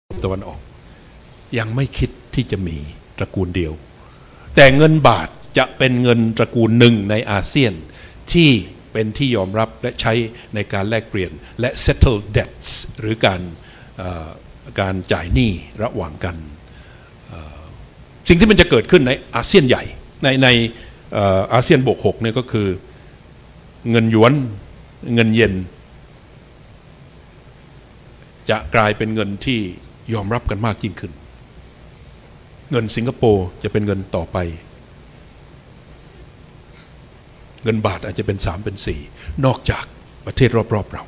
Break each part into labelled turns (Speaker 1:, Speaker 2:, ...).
Speaker 1: ตะวันออกยังไม่คิดที่จะมีตระกูลเดียวแต่เงินบาทจะเป็นเงินตระกูลหนึ่งในอาเซียนที่เป็นที่ยอมรับและใช้ในการแลกเปลี่ยนและ settle debts หรือการจ่ายหนี้ระหว่างกันสิ่งที่มันจะเกิดขึ้นในอาเซียนใหญ่ในอาเซียนบวก6เนี่ยก็คือเงินหยวนเงินเยนจะกลายเป็นเงินที่ยอมรับกันมากยิ่งขึ้นเงินสิงคโปร์จะเป็นเงินต่อไปเงินบาทอาจจะเป็น3เป็น4นอกจากประเทศรอบๆเรา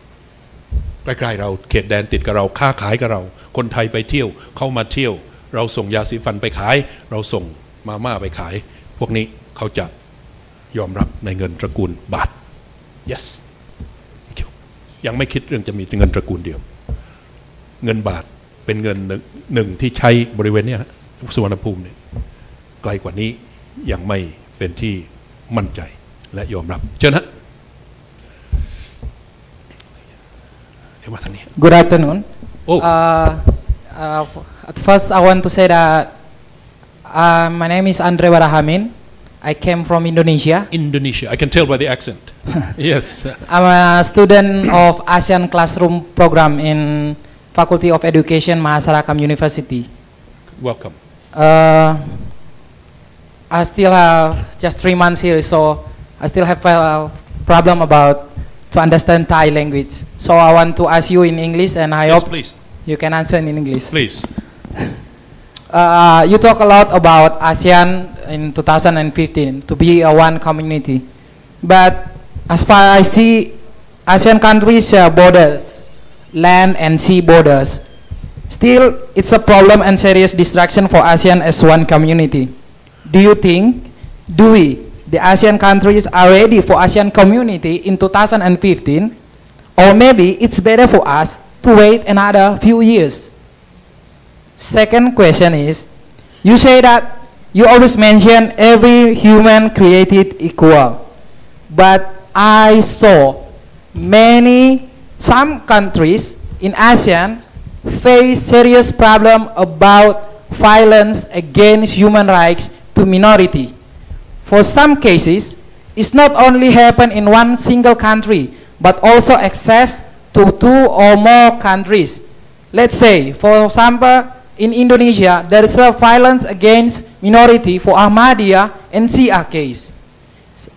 Speaker 1: ใกล้ๆเราเขตแดนติดกับเราค้าขายกับเราคนไทยไปเที่ยวเข้ามาเที่ยวเราส่งยาสีฟันไปขายเราส่งมาม่าไปขายพวกนี้เขาจะยอมรับในเงินตระกูลบาท yes ยังไม่คิดเรื่องจะมีเงินตระกูลเดียวเงินบาทเป็นเงินหนึ่งที่ใช้บริเวณนี้สุวรรณภูมิเนี่ยไกลกว่านี้ยังไม่เป็นที่มั่นใจและยอมรับเชิญนะ
Speaker 2: Good afternoon. At first, I want to say that my name is Andre Warahamin. I came from Indonesia.
Speaker 1: Indonesia. I can tell by the accent. Yes.
Speaker 2: I'm a student of ASEAN Classroom Program in Faculty of Education, Mahasarakam University.
Speaker 1: Welcome.
Speaker 2: I still have just 3 months here, so I still have a problem to understand Thai language. So I want to ask you in English, and I hope
Speaker 1: please.
Speaker 2: You can answer in English.
Speaker 1: Please.
Speaker 2: You talk a lot about ASEAN in 2015 to be a one community, but as far as I see, ASEAN countries share borders, land and sea borders. Still, it's a problem and serious distraction for ASEAN as one community. Do you think, the ASEAN countries are ready for ASEAN community in 2015, or maybe it's better for us to wait another few years? Second question is, you say that you always mention every human created equal, but I saw some countries in ASEAN face serious problem about violence against human rights to minority. For some cases, it's not only happen in one single country, but also access to 2 or more countries. Let's say, for example, in Indonesia, there is a violence against minority for Ahmadiyya and Shia case.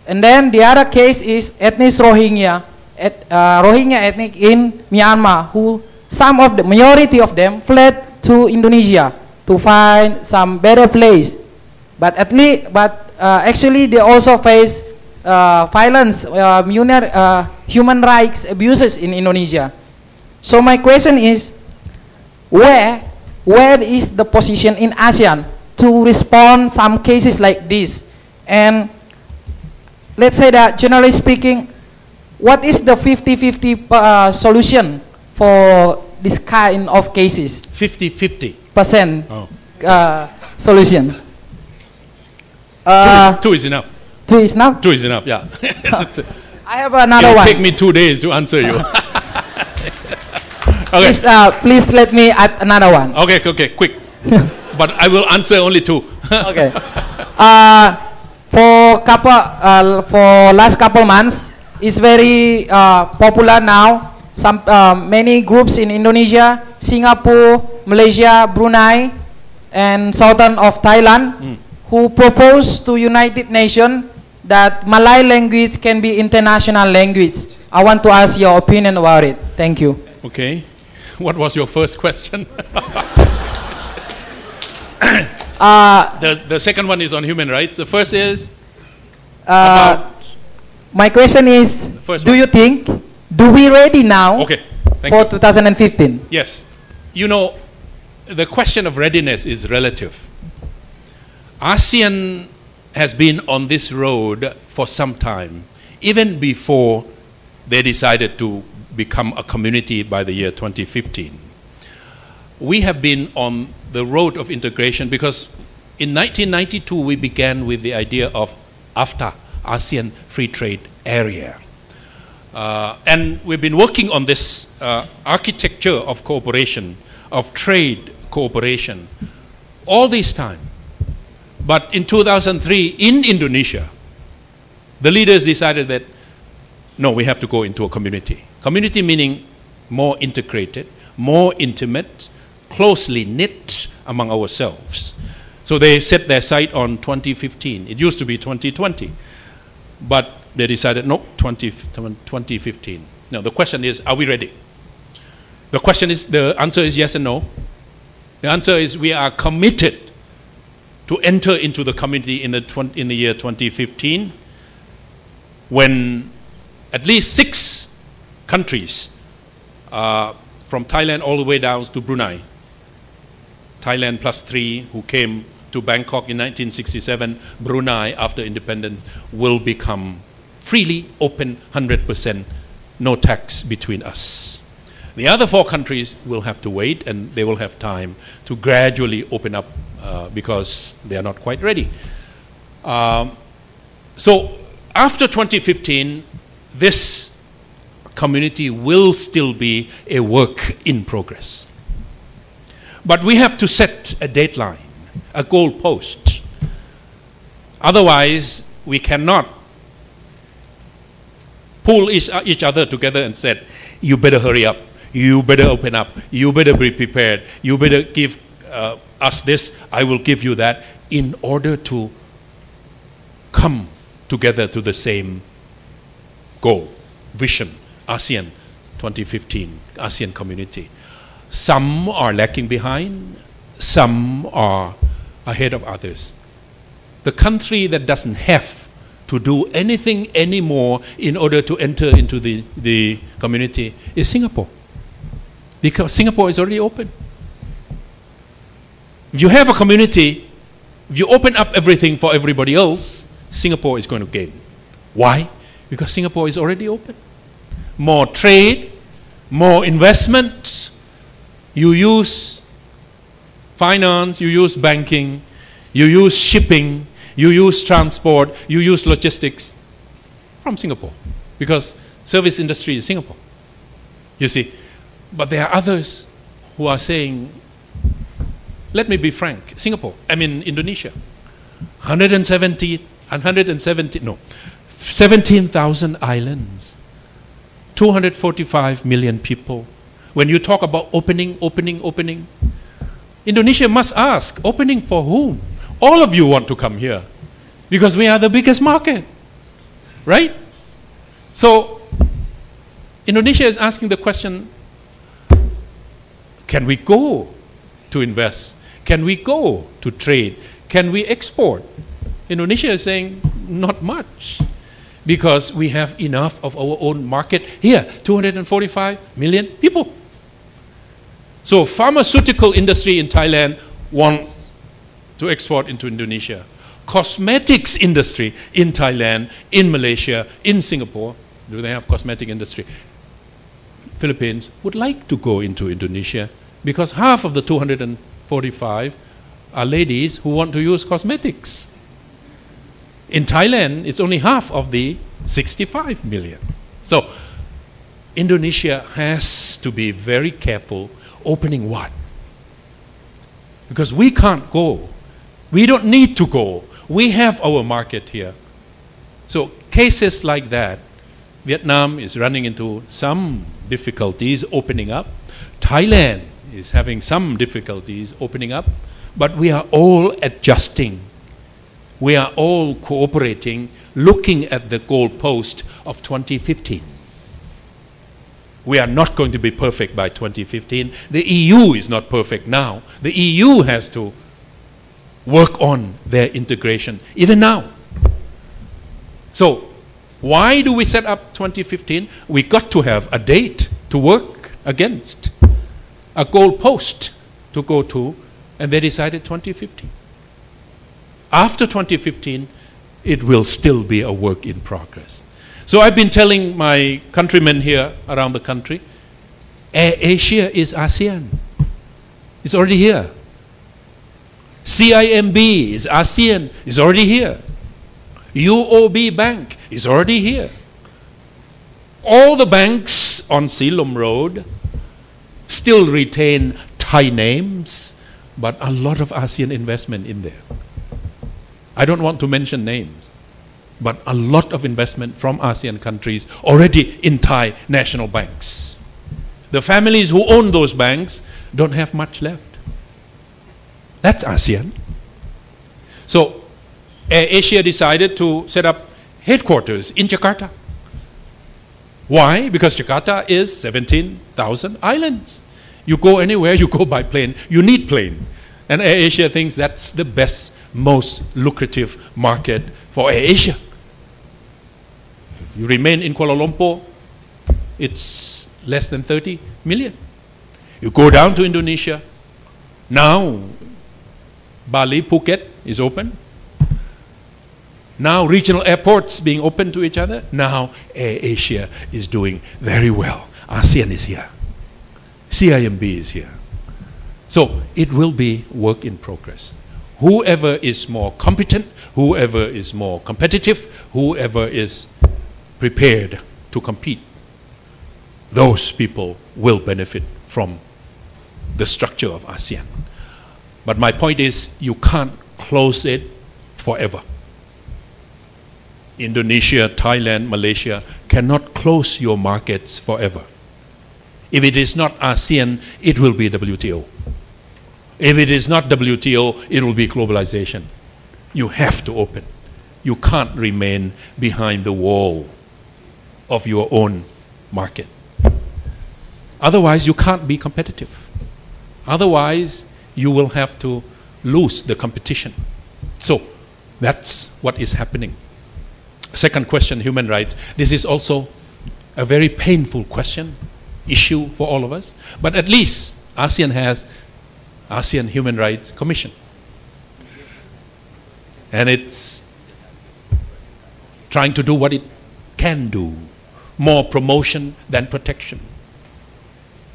Speaker 2: And then the other case is ethnic Rohingya ethnic in Myanmar, the majority of them fled to Indonesia to find some better place. But actually they also face violence, human rights abuses in Indonesia. So my question is, where is the position in ASEAN to respond some cases like this? And let's say that generally speaking, what is the 50-50 solution for this kind of cases?
Speaker 1: 50-50%
Speaker 2: solution.
Speaker 1: Two is enough.
Speaker 2: 2 is enough?
Speaker 1: 2 is enough, yeah.
Speaker 2: I have another one.
Speaker 1: It'll take me 2 days to answer you.
Speaker 2: Okay. Please let me add another one.
Speaker 1: Okay, quick. But I will answer only 2.
Speaker 2: Okay. For last couple months, it's very popular now. Many groups in Indonesia, Singapore, Malaysia, Brunei, and southern of Thailand, who propose to United Nations that Malay language can be international language. I want to ask your opinion about it. Thank you.
Speaker 1: Okay. What was your first question? The second one is on human rights. The first is
Speaker 2: my question is, you think, we ready now for 2015?
Speaker 1: Yes. You know, the question of readiness is relative. ASEAN has been on this road for some time, even before they decided to become a community by the year 2015. We have been on the road of integration because in 1992 we began with the idea of AFTA, ASEAN Free Trade Area. And we've been working on this architecture of cooperation, of trade, cooperation all this time. But in 2003 in Indonesia, the leaders decided that no, we have to go into a community. Community meaning more integrated, more intimate, closely knit among ourselves. So they set their sight on 2015. It used to be 2020. But they decided, no, 2015. Now the question is, are we ready? The answer is yes and no. The answer is we are committed to enter into the community in the year 2015 when at least 6 countries from Thailand all the way down to Brunei, Thailand plus 3 who came to Bangkok in 1967, Brunei after independence will become freely open 100%, no tax between us. The other 4 countries will have to wait and they will have time to gradually open up because they are not quite ready. So after 2015, this community will still be a work in progress. But we have to set a deadline, a goal post. Otherwise, we cannot pull each other together and said, you better hurry up, you better open up, you better be prepared, you better give us this, I will give you that, in order to come together to the same goal, vision, ASEAN 2015, ASEAN community. Some are lagging behind, some are ahead of others. The country that doesn't have to do anything anymore in order to enter into the community is Singapore. Because Singapore is already open. If you have a community, if you open up everything for everybody else, Singapore is going to gain. Why? Because Singapore is already open. More trade, more investment. You use finance, you use banking, you use shipping, you use transport, you use logistics from Singapore. Because service industry is Singapore. You see. But there are others who are saying, let me be frank, Indonesia, 17,000 islands, 245 million people. When you talk about opening, Indonesia must ask, opening for whom? All of you want to come here because we are the biggest market, right? So Indonesia is asking the question, can we go to invest? Can we go to trade? Can we export? Indonesia is saying, not much, because we have enough of our own market here, 245 million people. So pharmaceutical industry in Thailand want to export into Indonesia. Cosmetics industry in Thailand, in Malaysia, in Singapore, do they have cosmetic industry? Philippines would like to go into Indonesia because half of the 245 are ladies who want to use cosmetics. In Thailand, it's only half of the 65 million. So Indonesia has to be very careful opening what? Because we can't go. We don't need to go. We have our market here. So cases like that, Vietnam is running into some difficulties opening up. Thailand is having some difficulties opening up. But we are all adjusting. We are all cooperating, looking at the goalpost of 2015. We are not going to be perfect by 2015. The EU is not perfect now. The EU has to work on their integration, even now. So, why do we set up 2015? We got to have a date to work against, a goalpost to go to, and they decided 2015. After 2015, it will still be a work in progress. So I've been telling my countrymen here around the country, Air Asia is ASEAN. It's already here. CIMB is ASEAN, is already here. UOB Bank is already here. All the banks on Silom Road still retain Thai names, but a lot of ASEAN investment in there. I don't want to mention names, but a lot of investment from ASEAN countries already in Thai national banks. The families who own those banks don't have much left. That's ASEAN. So Air Asia decided to set up headquarters in Jakarta. Why? Because Jakarta is 17,000 islands. You go anywhere, you go by plane, you need plane. And Air Asia thinks that's the best, most lucrative market for Air Asia. If you remain in Kuala Lumpur, it's less than 30 million. You go down to Indonesia, now Bali, Phuket is open. Now regional airports being open to each other. Now Air Asia is doing very well. ASEAN is here. CIMB is here. So it will be work in progress. Whoever is more competent, whoever is more competitive, whoever is prepared to compete, those people will benefit from the structure of ASEAN. But my point is, you can't close it forever. Indonesia, Thailand, Malaysia cannot close your markets forever. If it is not ASEAN, it will be WTO. If it is not WTO, it will be globalization. You have to open. You can't remain behind the wall of your own market. Otherwise, you can't be competitive. Otherwise, you will have to lose the competition. So, that's what is happening. Second question, human rights. This is also a very painful question, issue for all of us. But at least ASEAN has ASEAN Human Rights Commission. And it's trying to do what it can do. More promotion than protection.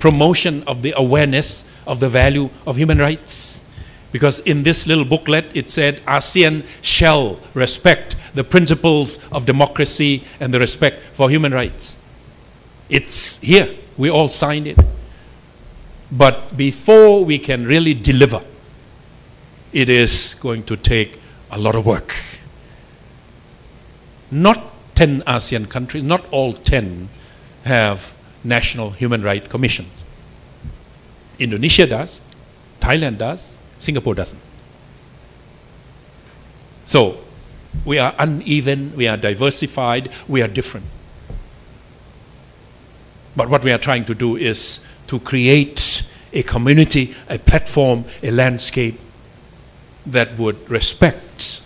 Speaker 1: Promotion of the awareness of the value of human rights. Because in this little booklet it said ASEAN shall respect the principles of democracy and the respect for human rights. It's here. We all signed it. But before we can really deliver, it is going to take a lot of work. Not 10 ASEAN countries, not all 10 have national human rights commissions. Indonesia does, Thailand does, Singapore doesn't. So we are uneven, we are diversified, we are different. But what we are trying to do is to create a community, a platform, a landscape that would respect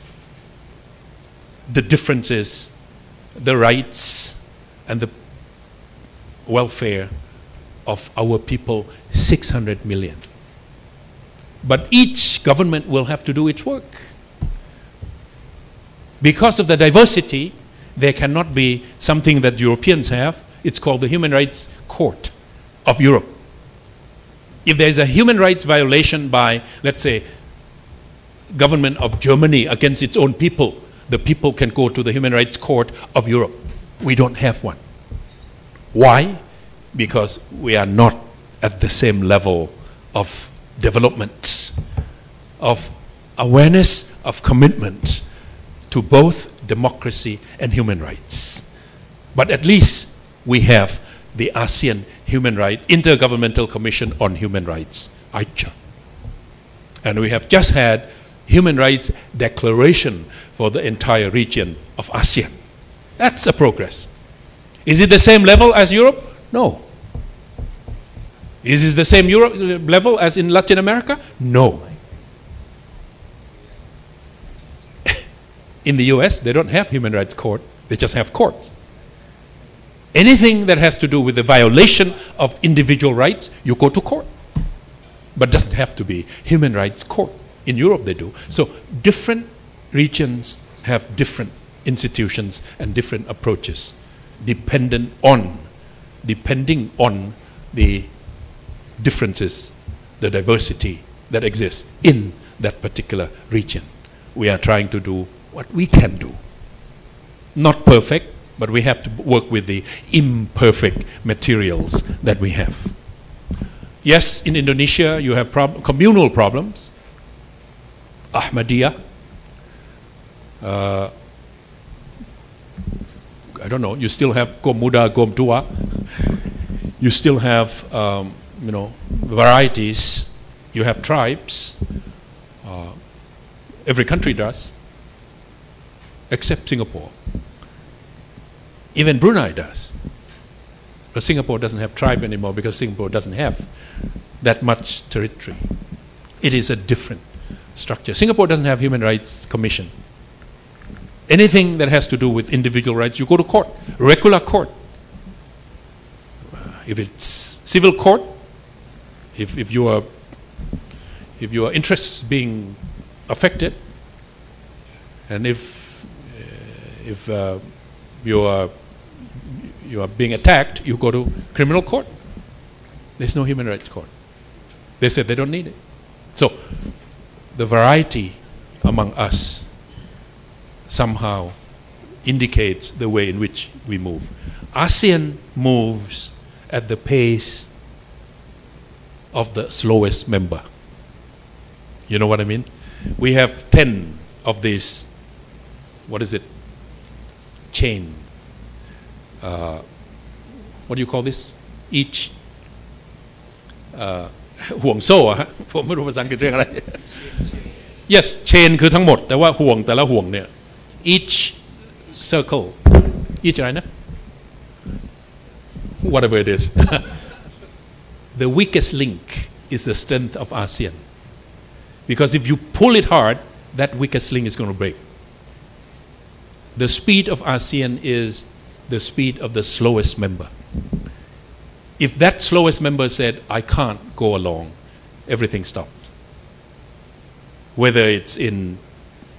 Speaker 1: the differences, the rights, and the welfare of our people, 600 million. But each government will have to do its work. Because of the diversity, there cannot be something that Europeans have. It's called the Human Rights Court of Europe. If there is a human rights violation by, let's say, government of Germany against its own people, the people can go to the Human Rights Court of Europe. We don't have one. Why? Because we are not at the same level of development, of awareness, of commitment to both democracy and human rights. But at least we have the ASEAN Human Rights Intergovernmental Commission on Human Rights, AICHA. And we have just had Human Rights Declaration for the entire region of ASEAN. That's a progress. Is it the same level as Europe? No. Is it the same level as in Latin America? No. In the US, they don't have human rights court, they just have courts. Anything that has to do with the violation of individual rights, you go to court. But it doesn't have to be human rights court. In Europe they do. So different regions have different institutions and different approaches depending on the differences, the diversity that exists in that particular region. We are trying to do what we can do. Not perfect, but we have to work with the imperfect materials that we have. Yes, in Indonesia you have communal problems. Ahmadiyya. I don't know. You still have Gom Muda, Gom Tua. You still have, varieties. You have tribes. Every country does, except Singapore. Even Brunei does. But Singapore doesn't have tribe anymore because Singapore doesn't have that much territory. It is a different structure. Singapore doesn't have Human Rights Commission. Anything that has to do with individual rights, you go to court, regular court. If it's civil court, if your interests being affected, and if you are being attacked, you go to criminal court. There's no human rights court. They said they don't need it. So the variety among us somehow indicates the way in which we move. ASEAN moves at the pace of the slowest member. You know what I mean? We have 10 of these, chain. What do you call this? Each ห่วงโซ่ฮะผมไม่รู้ภาษาอังกฤษเรียกอะไร Yes, chain คือทั้งหมดแต่ว่าห่วงแต่ละห่วงเนี่ย each circle each อะไรนะ whatever it is the weakest link is the strength of ASEAN because if you pull it hard that weakest link is going to break. The speed of ASEAN is the speed of the slowest member. If that slowest member said, I can't go along, everything stops. Whether it's in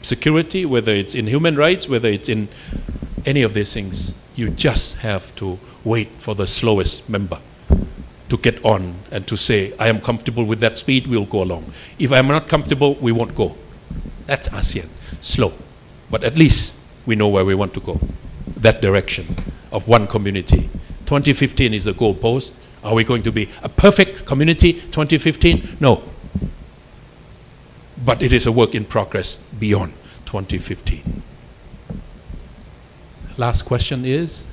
Speaker 1: security, whether it's in human rights, whether it's in any of these things, you just have to wait for the slowest member to get on and to say, I am comfortable with that speed, we'll go along. If I am not comfortable, we won't go. That's ASEAN. Slow. But at least we know where we want to go. That direction of one community. 2015 is the goalpost. Are we going to be a perfect community 2015? No. But it is a work in progress beyond 2015. Last question is?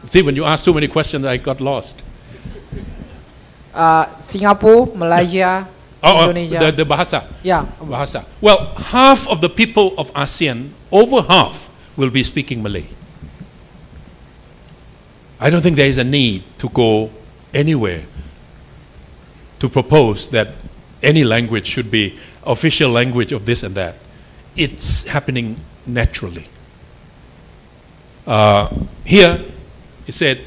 Speaker 1: See, when you ask too many questions, I got lost.
Speaker 2: Singapore, Malaysia, Indonesia.
Speaker 1: The Bahasa.
Speaker 2: Yeah.
Speaker 1: Bahasa. Well, half of the people of ASEAN, over half, will be speaking Malay. I don't think there is a need to go anywhere to propose that any language should be official language of this and that. It's happening naturally. Here, it said,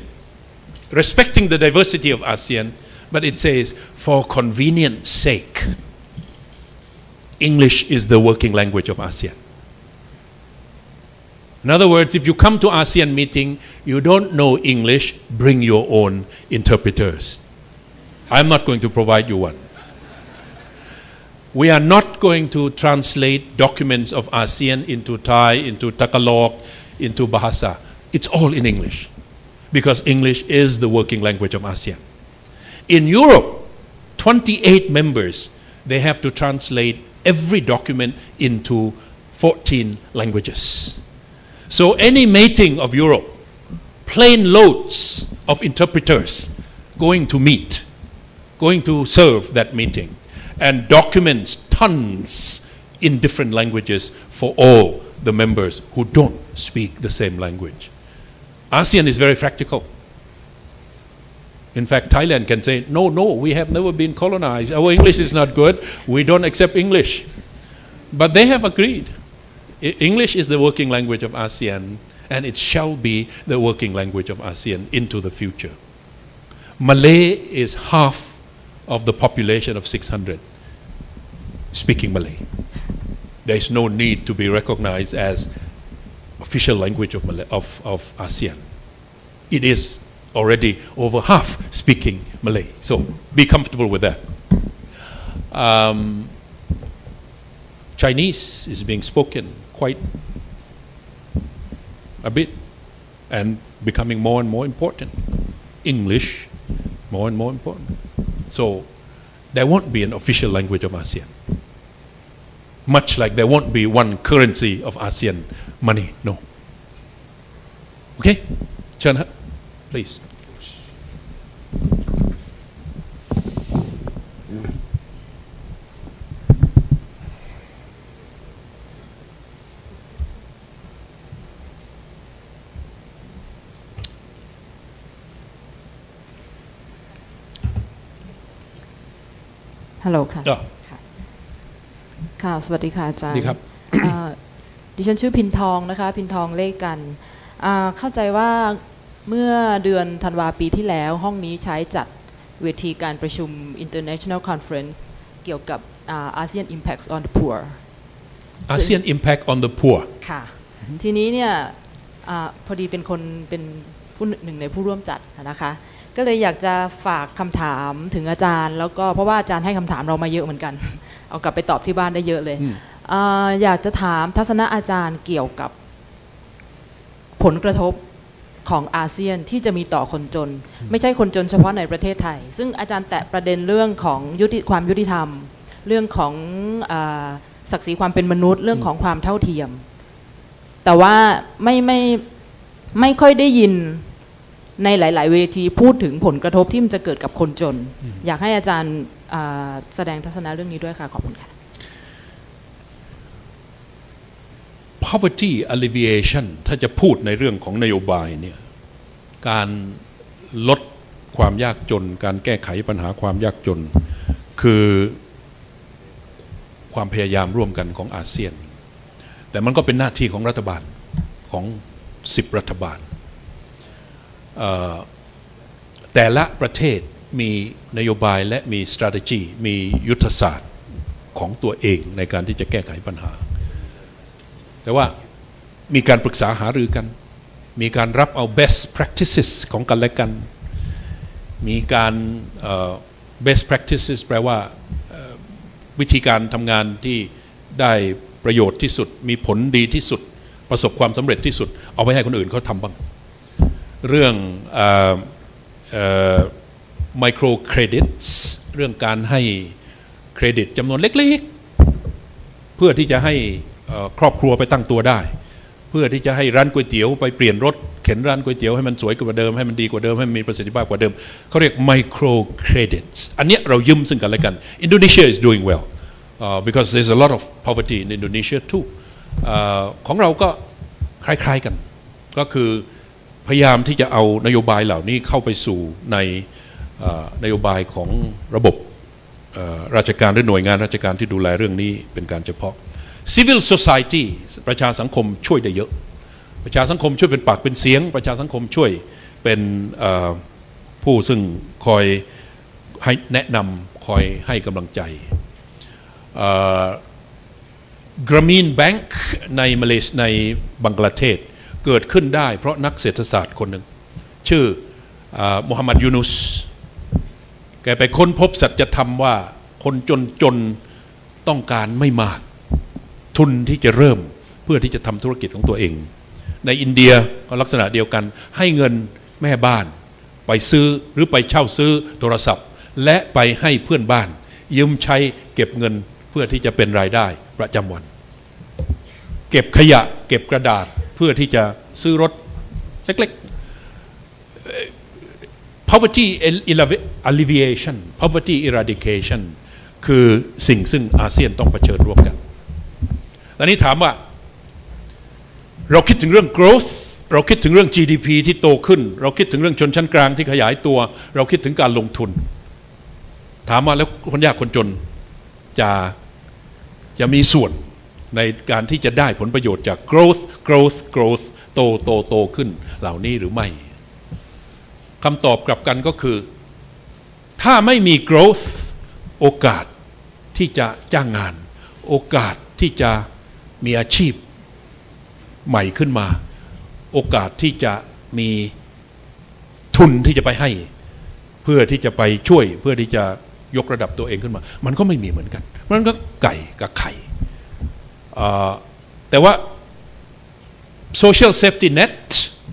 Speaker 1: respecting the diversity of ASEAN, but it says, for convenience sake, English is the working language of ASEAN. In other words, if you come to ASEAN meeting, you don't know English, bring your own interpreters. I'm not going to provide you one. We are not going to translate documents of ASEAN into Thai, into Tagalog, into Bahasa. It's all in English because English is the working language of ASEAN. In Europe, 28 members, they have to translate every document into 14 languages. So any meeting of Europe, plane loads of interpreters going to meet, going to serve that meeting, and documents, tons in different languages for all the members who don't speak the same language. ASEAN is very practical. In fact, Thailand can say, no, we have never been colonized. Our English is not good. We don't accept English. But they have agreed. English is the working language of ASEAN, and it shall be the working language of ASEAN into the future. Malay is half of the population of 600 speaking Malay. There is no need to be recognized as official language of ASEAN. It is already over half speaking Malay. So be comfortable with that. Chinese is being spoken quite a bit and becoming more and more important. English more and more important. So there won't be an official language of ASEAN. Much like there won't be one currency of ASEAN money. No. Okay? Chan, please.
Speaker 3: ฮัลโหลค่ะค่ะสวัสดีค่ะอาจารย์ดิฉันชื่อพินทองนะคะพินทองเลขกันเข้าใจว่าเมื่อเดือนธันวาปีที่แล้วห้องนี้ใช้จัดเวทีการประชุม International Conference เกี่ยวกับASEAN Impacts on the Poor
Speaker 1: ASEAN Impact on the Poor
Speaker 3: ค่ะทีนี้เนี่ยพอดีเป็นคนเป็นผู้หนึ่งในผู้ร่วมจัดนะคะก็เลยอยากจะฝากคำถามถึงอาจารย์แล้วก็เพราะว่าอาจารย์ให้คำถามเรามาเยอะเหมือนกันเอากลับไปตอบที่บ้านได้เยอะเลยอยากจะถามทัศนะอาจารย์เกี่ยวกับผลกระทบของอาเซียนที่จะมีต่อคนจนไม่ใช่คนจนเฉพาะในประเทศไทยซึ่งอาจารย์แตะประเด็นเรื่องของความยุติธรรมเรื่องของศักดิ์ศรีความเป็นมนุษย์เรื่องของความเท่าเทียมแต่ว่าไม่ค่อยได้ยินในหลายๆเวทีพูดถึงผลกระทบที่มันจะเกิดกับคนจนอยากให้อาจารย์แสดงทัศนะเรื่องนี้ด้วยค่ะขอบคุณค่ะ
Speaker 1: Poverty alleviation ถ้าจะพูดในเรื่องของนโยบายเนี่ยการลดความยากจนการแก้ไขปัญหาความยากจนคือความพยายามร่วมกันของอาเซียนแต่มันก็เป็นหน้าที่ของรัฐบาลของ10รัฐบาลแต่ละประเทศมีนโยบายและมี strategy มียุทธศาสตร์ของตัวเองในการที่จะแก้ไขปัญหาแต่ว่ามีการปรึกษาหารือกันมีการรับเอา best practices ของกันและกันมีการbest practices แปลว่าวิธีการทำงานที่ได้ประโยชน์ที่สุดมีผลดีที่สุดประสบความสำเร็จที่สุดเอาไปให้คนอื่นเขาทำบ้างเรื่องmicro credits เรื่องการให้เครดิตจำนวนเล็กๆเพื่อที่จะให้ครอบครัวไปตั้งตัวได้เพื่อที่จะให้ร้านก๋วยเตี๋ยวไปเปลี่ยนรถเข็นร้านก๋วยเตี๋ยวให้มันสวยกว่าเดิมให้มันดีกว่าเดิมให้มันมีประสิทธิภาพกว่าเดิมเขาเรียก micro credits อันนี้เรายืมซึ่งกันและกัน Indonesia is doing well because there's a lot of poverty in Indonesia too ของเราก็คล้ายๆกันก็คือพยายามที่จะเอานโยบายเหล่านี้เข้าไปสู่ในนโยบายของระบบราชการหรือหน่วยงานราชการที่ดูแลเรื่องนี้เป็นการเฉพาะ Civil Society ประชาสังคมช่วยได้เยอะประชาสังคมช่วยเป็นปากเป็นเสียงประชาสังคมช่วยเป็นผู้ซึ่งคอยให้แนะนำคอยให้กำลังใจGrameen Bank ในมาเลเซียในบังกลาเทศเกิดขึ้นได้เพราะนักเศรษฐศาสตร์คนหนึ่งชื่อมูฮัมหมัดยูนุสแกไปค้นพบสัจธรรมว่าคนจนต้องการไม่มากทุนที่จะเริ่มเพื่อที่จะทำธุรกิจของตัวเองในอินเดียก็ลักษณะเดียวกันให้เงินแม่บ้านไปซื้อหรือไปเช่าซื้อโทรศัพท์และไปให้เพื่อนบ้านยืมใช้เก็บเงินเพื่อที่จะเป็นรายได้ประจำวันเก็บขยะเก็บกระดาษเพื่อที่จะซื้อรถเล็กๆ poverty alleviation poverty eradication คือสิ่งซึ่งอาเซียนต้องเผชิญร่วมกันตอนนี้ถามว่าเราคิดถึงเรื่อง growth เราคิดถึงเรื่อง GDP ที่โตขึ้นเราคิดถึงเรื่องชนชั้นกลางที่ขยายตัวเราคิดถึงการลงทุนถามมาแล้วคนยากคนจนจะมีส่วนในการที่จะได้ผลประโยชน์จาก growth โตขึ้นเหล่านี้หรือไม่คำตอบกลับกันก็คือถ้าไม่มี growth โอกาสที่จะจ้างงานโอกาสที่จะมีอาชีพใหม่ขึ้นมาโอกาสที่จะมีทุนที่จะไปให้เพื่อที่จะไปช่วยเพื่อที่จะยกระดับตัวเองขึ้นมามันก็ไม่มีเหมือนกันมันก็ไก่กับไข่แต่ว่า social safety net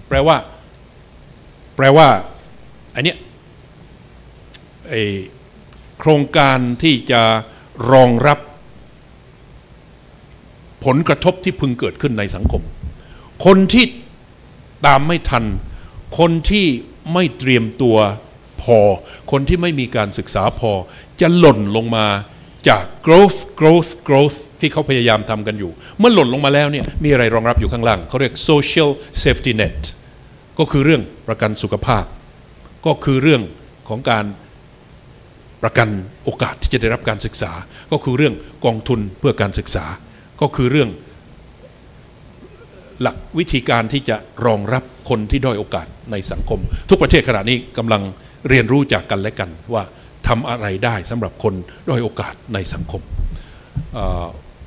Speaker 1: แปลว่าอันเนี้ย โครงการที่จะรองรับผลกระทบที่พึงเกิดขึ้นในสังคมคนที่ตามไม่ทันคนที่ไม่เตรียมตัวพอคนที่ไม่มีการศึกษาพอจะหล่นลงมาจาก growth ที่เขาพยายามทำกันอยู่เมื่อหล่นลงมาแล้วเนี่ยมีอะไรรองรับอยู่ข้างล่างเขาเรียก social safety net ก็คือเรื่องประกันสุขภาพก็คือเรื่องของการประกันโอกาสที่จะได้รับการศึกษาก็คือเรื่องกองทุนเพื่อการศึกษาก็คือเรื่องหลักวิธีการที่จะรองรับคนที่ด้อยโอกาสในสังคมทุกประเทศขณะนี้กำลังเรียนรู้จากกันและกันว่าทำอะไรได้สำหรับคนด้อยโอกาสในสังคม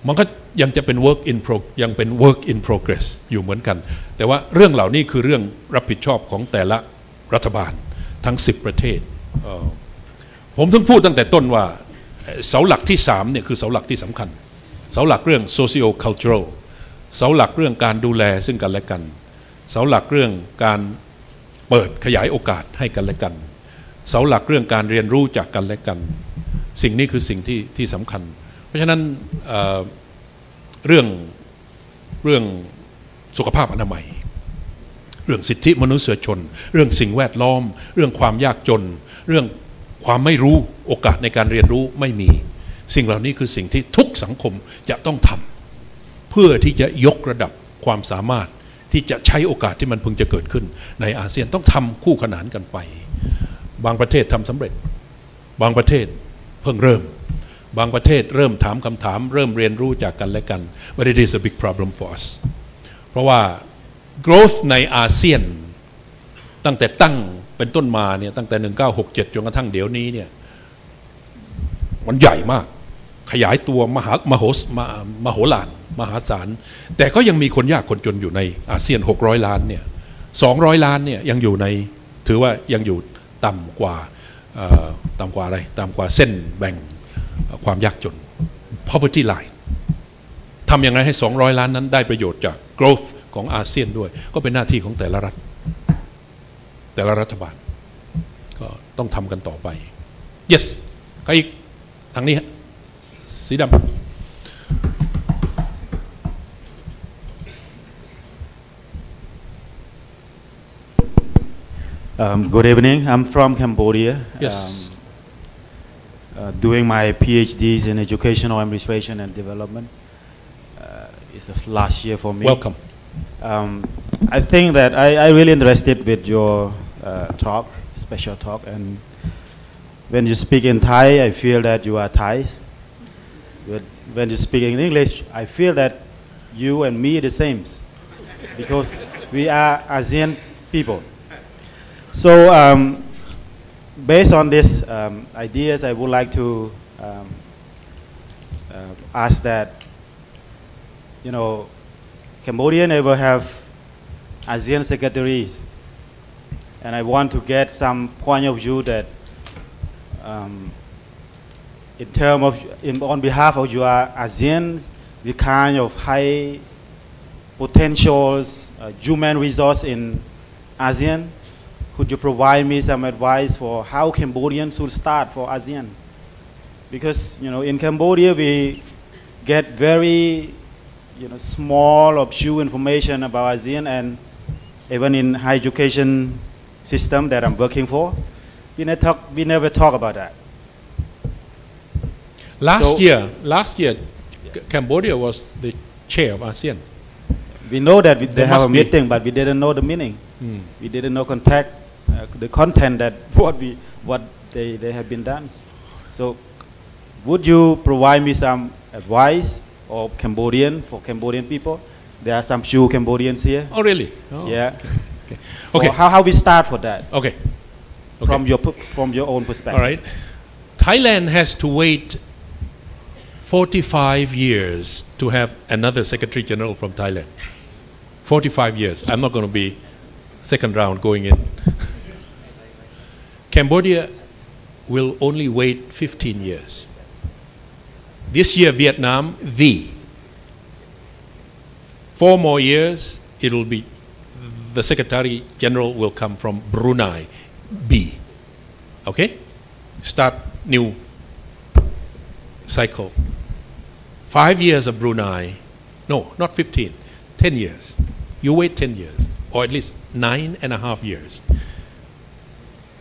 Speaker 1: มันก็ยังจะเป็น work in progress อยู่เหมือนกันแต่ว่าเรื่องเหล่านี้คือเรื่องรับผิดชอบของแต่ละรัฐบาลทั้ง10ประเทศผมถึงพูดตั้งแต่ต้นว่าเสาหลักที่3เนี่ยคือเสาหลักที่สำคัญเสาหลักเรื่อง socio cultural เสาหลักเรื่องการดูแลซึ่งกันและกันเสาหลักเรื่องการเปิดขยายโอกาสให้กันและกันเสาหลักเรื่องการเรียนรู้จากกันและกันสิ่งนี้คือสิ่งที่สำคัญเพราะฉะนั้นเรื่องสุขภาพอนามัยเรื่องสิทธิมนุษยชนเรื่องสิ่งแวดล้อมเรื่องความยากจนเรื่องความไม่รู้โอกาสในการเรียนรู้ไม่มีสิ่งเหล่านี้คือสิ่งที่ทุกสังคมจะต้องทำเพื่อที่จะยกระดับความสามารถที่จะใช้โอกาสที่มันพึงจะเกิดขึ้นในอาเซียนต้องทำคู่ขนานกันไปบางประเทศทำสำเร็จบางประเทศเพิ่งเริ่มบางประเทศเริ่มถามคำถามเริ่มเรียนรู้จากกันและกัน but it is a big problem for us เพราะว่า growth ในอาเซียนตั้งแต่ตั้งเป็นต้นมาเนี่ยตั้งแต่1967จนกระทั่งเดี๋ยวนี้เนี่ยมันใหญ่มากขยายตัวมโหฬารมหาศาลแต่ก็ยังมีคนยากคนจนอยู่ในอาเซียน600ล้านเนี่ย200ล้านเนี่ยยังอยู่ในถือว่ายังอยู่ต่ำกว่าอะไรต่ำกว่าเส้นแบ่งความยากจน poverty line ทำอย่างไรให้200ล้านนั้นได้ประโยชน์จาก growth ของอาเซียนด้วยก็เป็นหน้าที่ของแต่ละรัฐแต่ละรัฐบาลก็ต้องทำกันต่อไป yes ใครอีกทางนี้สีดำ
Speaker 4: Good evening. I'm from Cambodia.
Speaker 1: Yes.
Speaker 4: Doing my PhDs in educational administration and development. It's the last year for me.
Speaker 1: Welcome.
Speaker 4: I think that I really interested with your talk, special talk, and when you speak in Thai, I feel that you are Thai. When you speak in English, I feel that you and me are the same, because we are ASEAN people. So, based on these ideas, I would like to ask that, you know, Cambodia never have ASEAN secretaries, and I want to get some point of view that, in terms of, on behalf of your ASEAN, the kind of high potentials, human resource in ASEAN. Could you provide me some advice for how Cambodians should start for ASEAN? Because, you know, in Cambodia we get very, you know, small or few information about ASEAN, and even in high education system that I'm working for, we never talk about that.
Speaker 1: Last year, Cambodia was the chair of ASEAN.
Speaker 4: We know that they have a meeting, but we didn't know the meaning. We didn't know the content that what they have been done. So, would you provide me some advice for Cambodian people? There are some few Cambodians here.
Speaker 1: Oh, really? Oh,
Speaker 4: yeah.
Speaker 1: Okay.
Speaker 4: How we start for that?
Speaker 1: Okay.
Speaker 4: From your own perspective.
Speaker 1: All right. Thailand has to wait 45 years to have another Secretary General from Thailand. 45 years. I'm not going to be second round going in. Cambodia will only wait 15 years. This year, Vietnam, V. 4 more years, it will be, the Secretary General will come from Brunei, B. Okay? start new cycle. 5 years of Brunei, no, not 15, 10 years. You wait 10 years, or at least 9.5 years.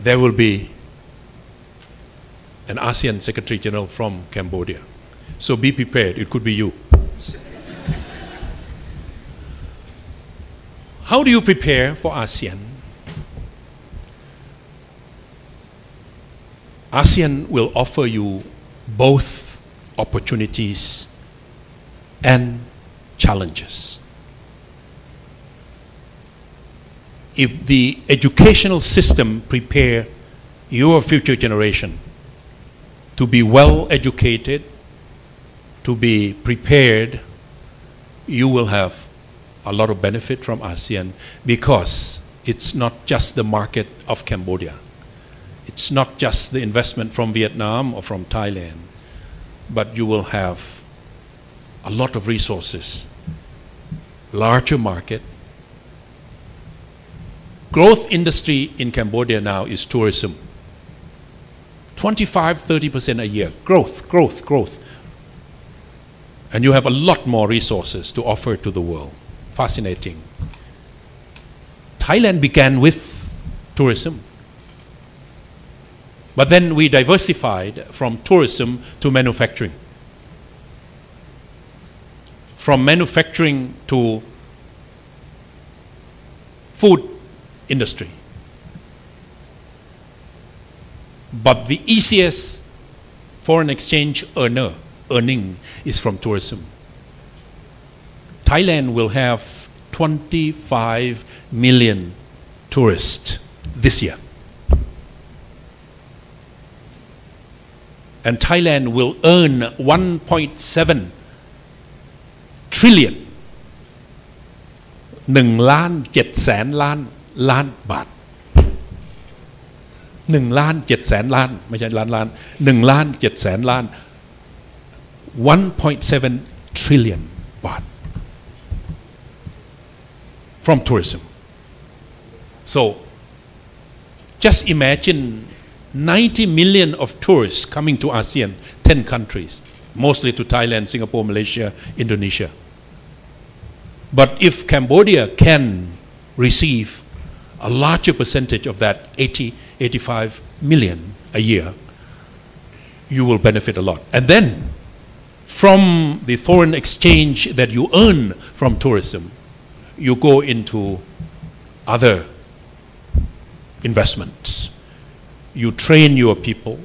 Speaker 1: There will be an ASEAN Secretary General from Cambodia. So be prepared, it could be you. How do you prepare for ASEAN? ASEAN will offer you both opportunities and challenges. If the educational system prepare your future generation to be well educated, to be prepared, you will have a lot of benefit from ASEAN, because it's not just the market of Cambodia. It's not just the investment from Vietnam or from Thailand, but you will have a lot of resources, larger market. Growth industry in Cambodia now is tourism. 25-30% a year. Growth. And you have a lot more resources to offer to the world. Fascinating. Thailand began with tourism. But then we diversified from tourism to manufacturing. From manufacturing to food industry. But the easiest foreign exchange earning is from tourism. Thailand will have 25 million tourists this year. And Thailand will earn 1.7 trillion 1,700,000,000,000 บาท 1,700,000,000,000 ไม่ใช่ล้าน 1,700,000,000,000 1.7 trillion บาท from tourism. So just imagine 90 million of tourists coming to ASEAN, 10 countries, mostly to Thailand, Singapore, Malaysia, Indonesia. But if Cambodia can receive a larger percentage of that 85 million a year, you will benefit a lot. And then from the foreign exchange that you earn from tourism, you go into other investments. You train your people,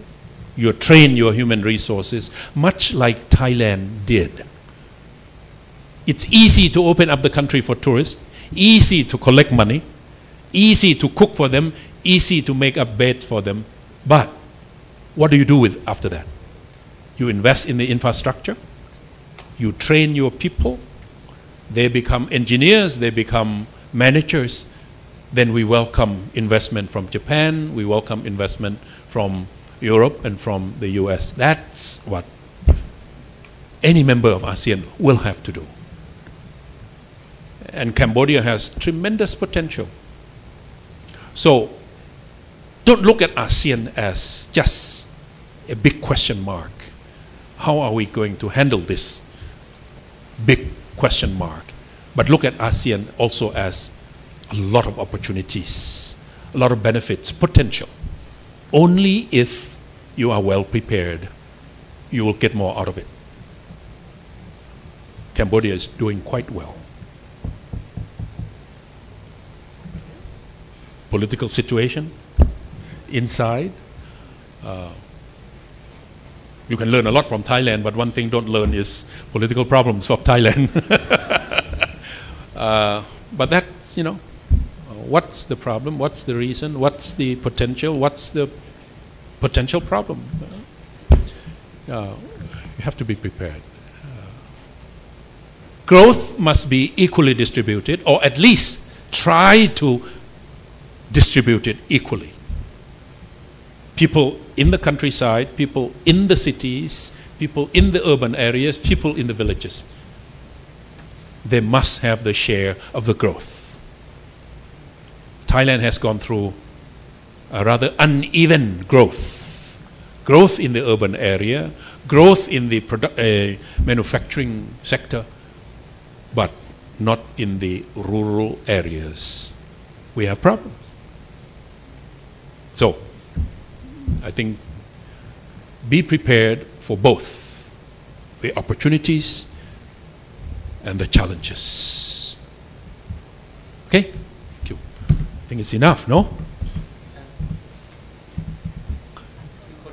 Speaker 1: you train your human resources, much like Thailand did. It's easy to open up the country for tourists, easy to collect money, easy to cook for them, easy to make a bed for them. But what do you do with after that? You invest in the infrastructure, you train your people, they become engineers, they become managers. Then we welcome investment from Japan, we welcome investment from Europe and from the US. That's what any member of ASEAN will have to do. And Cambodia has tremendous potential. So don't look at ASEAN as just a big question mark. How are we going to handle this big question mark? But look at ASEAN also as a lot of opportunities, a lot of benefits, potential. Only if you are well prepared, you will get more out of it. Cambodia is doing quite well. Political situation inside. You can learn a lot from Thailand, but one thing don't learn is political problems of Thailand. But that's, what's the problem? What's the reason? What's the potential? What's the potential problem? You have to be prepared. Growth must be equally distributed, or at least try to distribute it equally. People in the countryside, people in the cities, people in the urban areas, people in the villages. They must have the share of the growth. Thailand has gone through a rather uneven growth growth in the urban area, growth in the manufacturing sector, but not in the rural areas. We have problems. So, I think be prepared for both the opportunities and the challenges. Okay? Thank you. I think it's enough, no?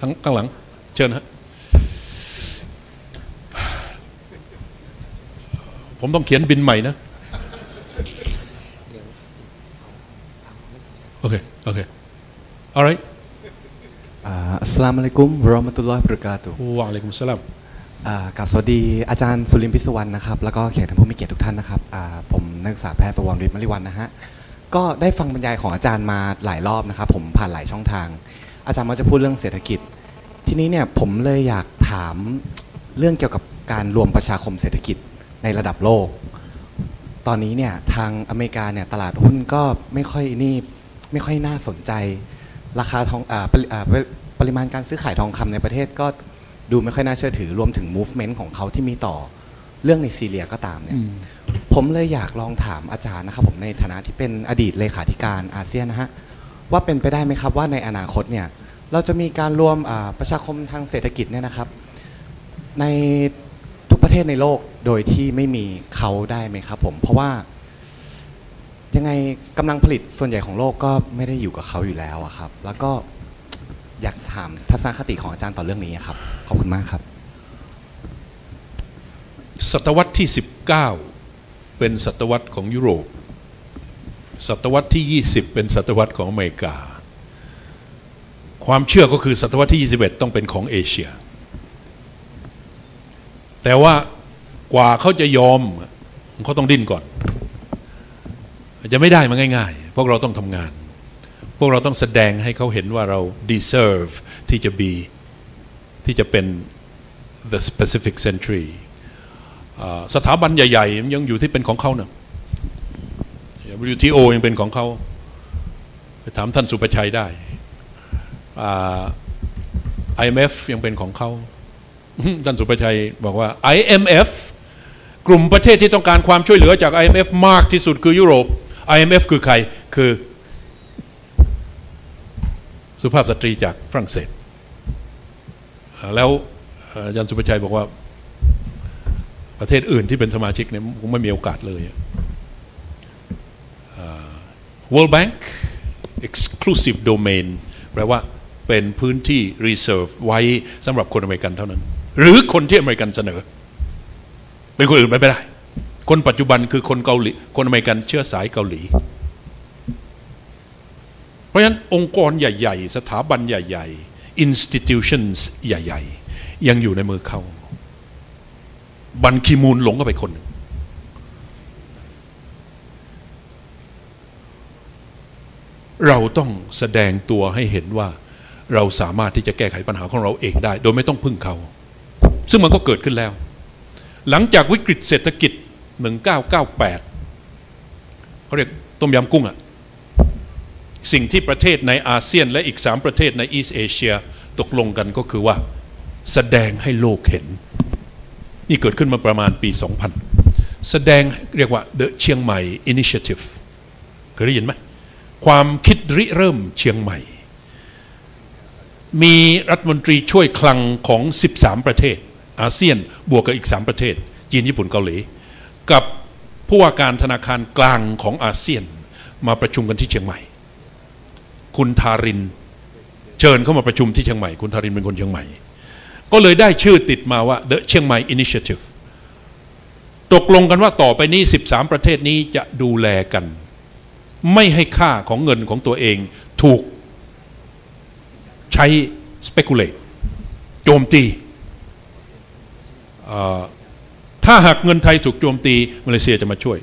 Speaker 1: ข้างหลังเชิญฮะผมต้องเขียนบินใหม่นะโอเค alright
Speaker 5: อัสสลามุอะลัยกุมวะเราะห์มะตุลลอฮิวะบะเราะกาตุฮ์
Speaker 1: วะอะลัยกุมุสสลาม
Speaker 5: กับสวัสดีอาจารย์สุรินทร์พิศวรรณนะครับแล้วก็แขกท่านผู้มีเกียรติทุกท่านนะครับผมนักศึกษาแพทย์ประวัติฤทธิ์มะลิวันนะฮะก็ได้ฟังบรรยายของอาจารย์มาหลายรอบนะครับผมผ่านหลายช่องทางอาจารย์มักจะพูดเรื่องเศรษฐกิจทีนี้เนี่ยผมเลยอยากถามเรื่องเกี่ยวกับการรวมประชาคมเศรษฐกิจในระดับโลกตอนนี้เนี่ยทางอเมริกาเนี่ยตลาดหุ้นก็ไม่ค่อยน่าสนใจราคาทองปริมาณการซื้อขายทองคำในประเทศก็ดูไม่ค่อยน่าเชื่อถือรวมถึง movement ของเขาที่มีต่อเรื่องในซีเรียก็ตามเนี่ยผมเลยอยากลองถามอาจารย์นะครับผมในฐานะที่เป็นอดีตเลขาธิการอาเซียนนะฮะว่าเป็นไปได้ไหมครับว่าในอนาคตเนี่ยเราจะมีการรวมประชาคมทางเศรษฐกิจเนี่ยนะครับในทุกประเทศในโลกโดยที่ไม่มีเขาได้ไหมครับผมเพราะว่ายังไงกำลังผลิตส่วนใหญ่ของโลกก็ไม่ได้อยู่กับเขาอยู่แล้วครับแล้วก็อยากถามทัศนคติของอาจารย์ต่อเรื่องนี้ครับขอบคุณมากครับ
Speaker 1: ศตวรรษที่19เป็นศตวรรษของยุโรปศตวรรษที่20เป็นศตวรรษของอเมริกาความเชื่อก็คือศตวรรษที่21ต้องเป็นของเอเชียแต่ว่ากว่าเขาจะยอมเขาต้องดิ้นก่อนจะไม่ได้มาง่ายๆพวกเราต้องทำงานพวกเราต้องแสดงให้เขาเห็นว่าเรา deserve ที่จะเป็น the specific century สถาบันใหญ่ๆยังอยู่ที่เป็นของเขานะ WTO ยังเป็นของเขาไปถามท่านสุประชัยได้IMF ยังเป็นของเขาท่านสุประชัยบอกว่า IMF กลุ่มประเทศที่ต้องการความช่วยเหลือจาก IMF มากที่สุดคือยุโรป IMF คือใครคือสุภาพสตรีจากฝรั่งเศสแล้วอาจารย์สุประชัยบอกว่าประเทศอื่นที่เป็นสมาชิกเนี่ยคงไม่มีโอกาสเลย World Bank exclusive domain แปลว่าเป็นพื้นที่ reserve ไว้สำหรับคนอเมริกันเท่านั้นหรือคนที่อเมริกันเสนอเป็นคนอื่นไม่ได้คนปัจจุบันคือคนเกาหลีคนอเมริกันเชื้อสายเกาหลีเพราะฉะนั้นองค์กรใหญ่ๆสถาบันใหญ่ๆ institutions ใหญ่ๆยังอยู่ในมือเขาบันคีมูลหลงก็ไปคนเราต้องแสดงตัวให้เห็นว่าเราสามารถที่จะแก้ไขปัญหาของเราเองได้โดยไม่ต้องพึ่งเขาซึ่งมันก็เกิดขึ้นแล้วหลังจากวิกฤตเศรษฐกิจ1998เขาเรียกต้มยำกุ้งอะสิ่งที่ประเทศในอาเซียนและอีก3ประเทศในอีสต์เอเชียตกลงกันก็คือว่าแสดงให้โลกเห็นนี่เกิดขึ้นมาประมาณปี 2000แสดงเรียกว่า The เชียงใหม่ Initiative เคยได้ยินไหมความคิดริเริ่มเชียงใหม่มีรัฐมนตรีช่วยคลังของ13ประเทศอาเซียนบวกกับอีก3ประเทศจีนญี่ปุ่นเกาหลีกับผู้ว่าการธนาคารกลางของอาเซียนมาประชุมกันที่เชียงใหม่คุณทารินเชิญเข้ามาประชุมที่เชียงใหม่คุณทารินเป็นคนเชียงใหม่ก็เลยได้ชื่อติดมาว่า The เชียงใหม่ Initiative ตกลงกันว่าต่อไปนี้13ประเทศนี้จะดูแลกันไม่ให้ค่าของเงินของตัวเองถูกใช้ speculate โจมตีถ้าหากเงินไทยถูกโจมตีมาเลเซียจะมาช่วย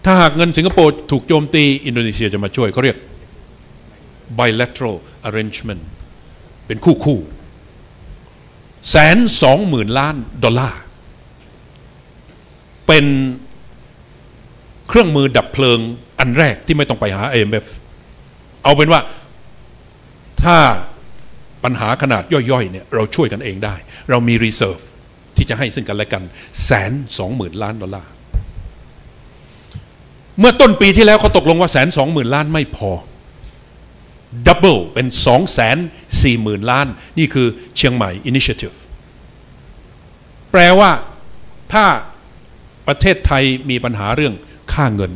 Speaker 1: ถ้าหากเงินสิงคโปร์ถูกโจมตีอินโดนีเซียจะมาช่วยเขาเรียก bilateral arrangement เป็นคู่120,000 ล้านดอลลาร์เป็นเครื่องมือดับเพลิงอันแรกที่ไม่ต้องไปหา IMF เอาเป็นว่าถ้า ปัญหาขนาดย่อยๆเนี่ยเราช่วยกันเองได้เรามี reserve ที่จะให้ซึ่งกันและกัน120,000 ล้านดอลลาร์เมื่อต้นปีที่แล้วเขาตกลงว่า120,000 ล้านไม่พอดับเบิลเป็น240,000 ล้านนี่คือเชียงใหม่ Initiative แปลว่าถ้าประเทศไทยมีปัญหาเรื่องค่าเงิน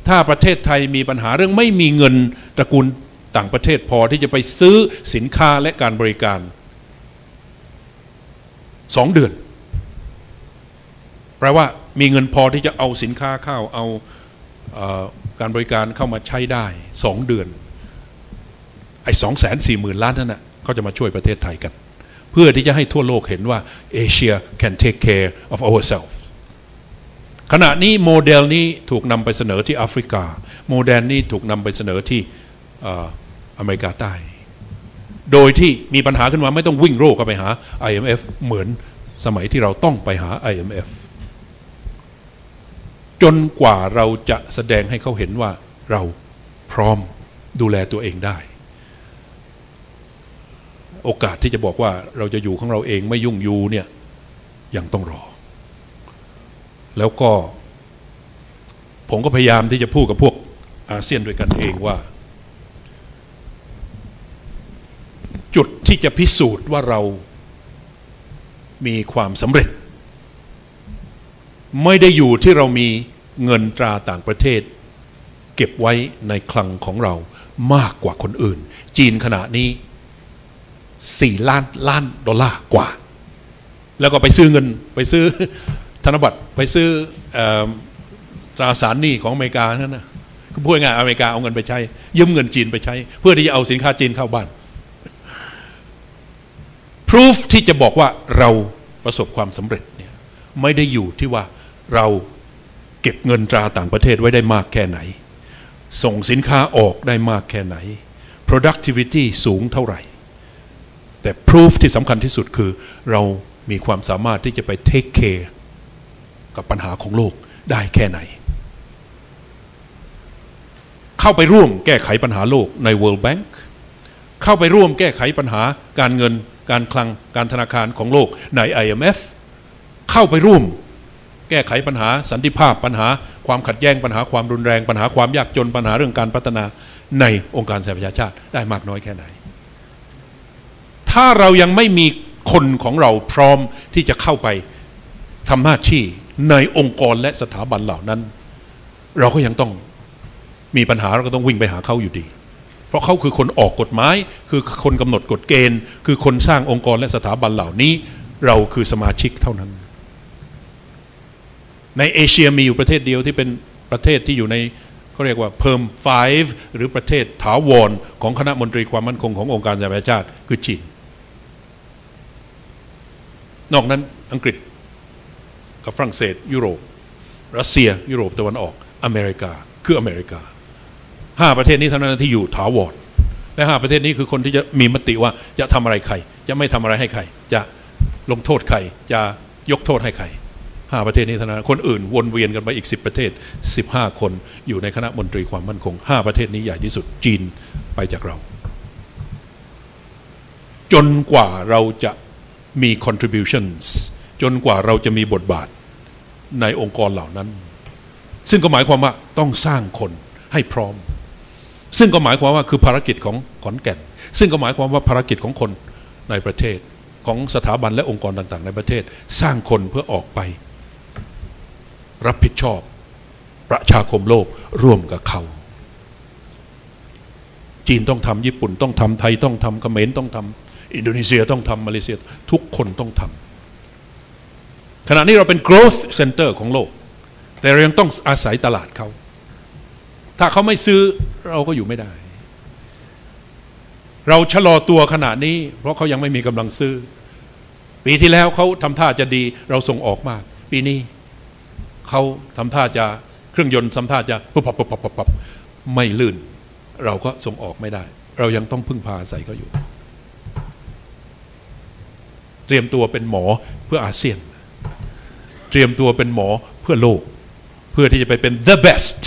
Speaker 1: ถ้าประเทศไทยมีปัญหาเรื่องไม่มีเงินตระกูลต่างประเทศพอที่จะไปซื้อสินค้าและการบริการ2 เดือนแปลว่ามีเงินพอที่จะเอาสินค้าเข้าเอาการบริการเข้ามาใช้ได้2 เดือนไอ้240,000 ล้านนั่นน่ะเขาจะมาช่วยประเทศไทยกันเพื่อที่จะให้ทั่วโลกเห็นว่า Asia can take care of ourselves ขณะนี้โมเดลนี้ถูกนำไปเสนอที่แอฟริกาโมเดลนี้ถูกนำไปเสนอที่อเมริกาใต้โดยที่มีปัญหาขึ้นมาไม่ต้องวิ่งโร่เข้าไปหา IMF เหมือนสมัยที่เราต้องไปหา IMF จนกว่าเราจะแสดงให้เขาเห็นว่าเราพร้อมดูแลตัวเองได้โอกาสที่จะบอกว่าเราจะอยู่ของเราเองไม่ยุ่งยูเนี่ยยังต้องรอแล้วก็ผมก็พยายามที่จะพูดกับพวกอาเซียนด้วยกันเองว่าจุดที่จะพิสูจน์ว่าเรามีความสำเร็จไม่ได้อยู่ที่เรามีเงินตราต่างประเทศเก็บไว้ในคลังของเรามากกว่าคนอื่นจีนขณะนี้4 ล้านดอลลาร์กว่าแล้วก็ไปซื้อเงินไปซื้อธนบัตรไปซื้อตราสารหนี้ของอเมริกานั่นนะคือพูดง่ายอเมริกาเอาเงินไปใช้ยืมเงินจีนไปใช้เพื่อที่จะเอาสินค้าจีนเข้าบ้านproof ที่จะบอกว่าเราประสบความสำเร็จเนี่ยไม่ได้อยู่ที่ว่าเราเก็บเงินตราต่างประเทศไว้ได้มากแค่ไหนส่งสินค้าออกได้มากแค่ไหน productivity สูงเท่าไหร่แต่ proof ที่สำคัญที่สุดคือเรามีความสามารถที่จะไป take care กับปัญหาของโลกได้แค่ไหนเข้าไปร่วมแก้ไขปัญหาโลกใน World Bank เข้าไปร่วมแก้ไขปัญหาการเงินการคลังการธนาคารของโลกใน IMF เข้าไปร่วมแก้ไขปัญหาสันติภาพปัญหาความขัดแย้งปัญหาความรุนแรงปัญหาความยากจนปัญหาเรื่องการพัฒนาในองค์การสหประชาชาติได้มากน้อยแค่ไหนถ้าเรายังไม่มีคนของเราพร้อมที่จะเข้าไปทำหน้าที่ในองค์กรและสถาบันเหล่านั้นเราก็ยังต้องมีปัญหาเราก็ต้องวิ่งไปหาเขาอยู่ดีเพราะเขาคือคนออกกฎหมายคือคนกำหนดกฎเกณฑ์คือคนสร้างองค์กรและสถาบันเหล่านี้เราคือสมาชิกเท่านั้นในเอเชียมีอยู่ประเทศเดียวที่เป็นประเทศที่อยู่ในเขาเรียกว่า Perm 5หรือประเทศถาวรของคณะมนตรีความมั่นคงขององค์การสหประชาชาติคือจีนนอกนั้นอังกฤษกับฝรั่งเศสยุโรปรัสเซียยุโรปตะวันออกอเมริกาคืออเมริกา5 ประเทศนี้เท่านั้นที่อยู่ถาวรและ5 ประเทศนี้คือคนที่จะมีมติว่าจะทำอะไรใครจะไม่ทำอะไรให้ใครจะลงโทษใครจะยกโทษให้ใคร5 ประเทศนี้เท่านั้นคนอื่นวนเวียนกันไปอีก10 ประเทศ15 คนอยู่ในคณะมนตรีความมั่นคง5 ประเทศนี้ใหญ่ที่สุดจีนไปจากเราจนกว่าเราจะมี contributions จนกว่าเราจะมีบทบาทในองค์กรเหล่านั้นซึ่งก็หมายความว่าต้องสร้างคนให้พร้อมซึ่งก็หมายความว่าคือภารกิจของขอนแก่นซึ่งก็หมายความว่าภารกิจของคนในประเทศของสถาบันและองค์กรต่างๆในประเทศสร้างคนเพื่อออกไปรับผิดชอบประชาคมโลกร่วมกับเขาจีนต้องทำญี่ปุ่นต้องทำไทยต้องทำเขมรต้องทำอินโดนีเซียต้องทำมาเลเซียทุกคนต้องทำขณะนี้เราเป็น growth center ของโลกแต่เรายังต้องอาศัยตลาดเขาถ้าเขาไม่ซื้อเราก็อยู่ไม่ได้เราชะลอตัวขณะนี้เพราะเขายังไม่มีกำลังซื้อปีที่แล้วเขาทำท่าจะดีเราส่งออกมากปีนี้เขาทำท่าจะเครื่องยนต์ทำท่าจะปับไม่ลื่นเราก็ส่งออกไม่ได้เรายังต้องพึ่งพาอาศัยเขาอยู่เตรียมตัวเป็นหมอเพื่ออาเซียนเตรียมตัวเป็นหมอเพื่อโลกเพื่อที่จะไปเป็น the best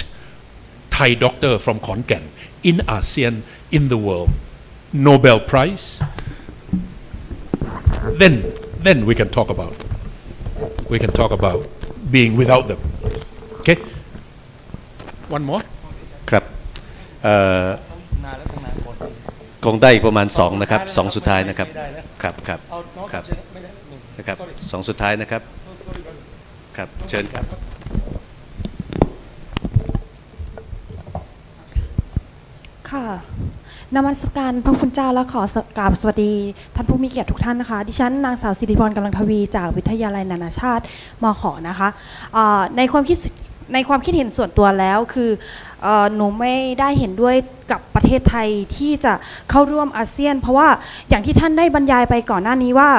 Speaker 1: Thai doctor from ขอนแก่น in ASEAN in the world Nobel Prize, then we can talk about being without them. Okay? One more.
Speaker 6: ครับคงได้อีกประมาณ2นะครับ2สุดท้ายนะครับครับนะครับ2สุดท้ายนะครับครับเชิญครับ
Speaker 7: ค่ะนมัสการพระคุณเจ้าและขอกราบสวัสดีท่านผู้มีเกียรติทุกท่านนะคะดิฉันนางสาวสิริพรกำลังทวีจากวิทยาลัยนานาชาติมข.นะคะในความคิดเห็นส่วนตัวแล้วคือหนูไม่ได้เห็นด้วยกับประเทศไทยที่จะเข้าร่วมอาเซียนเพราะว่าอย่างที่ท่านได้บรรยายไปก่อนหน้านี้ว่า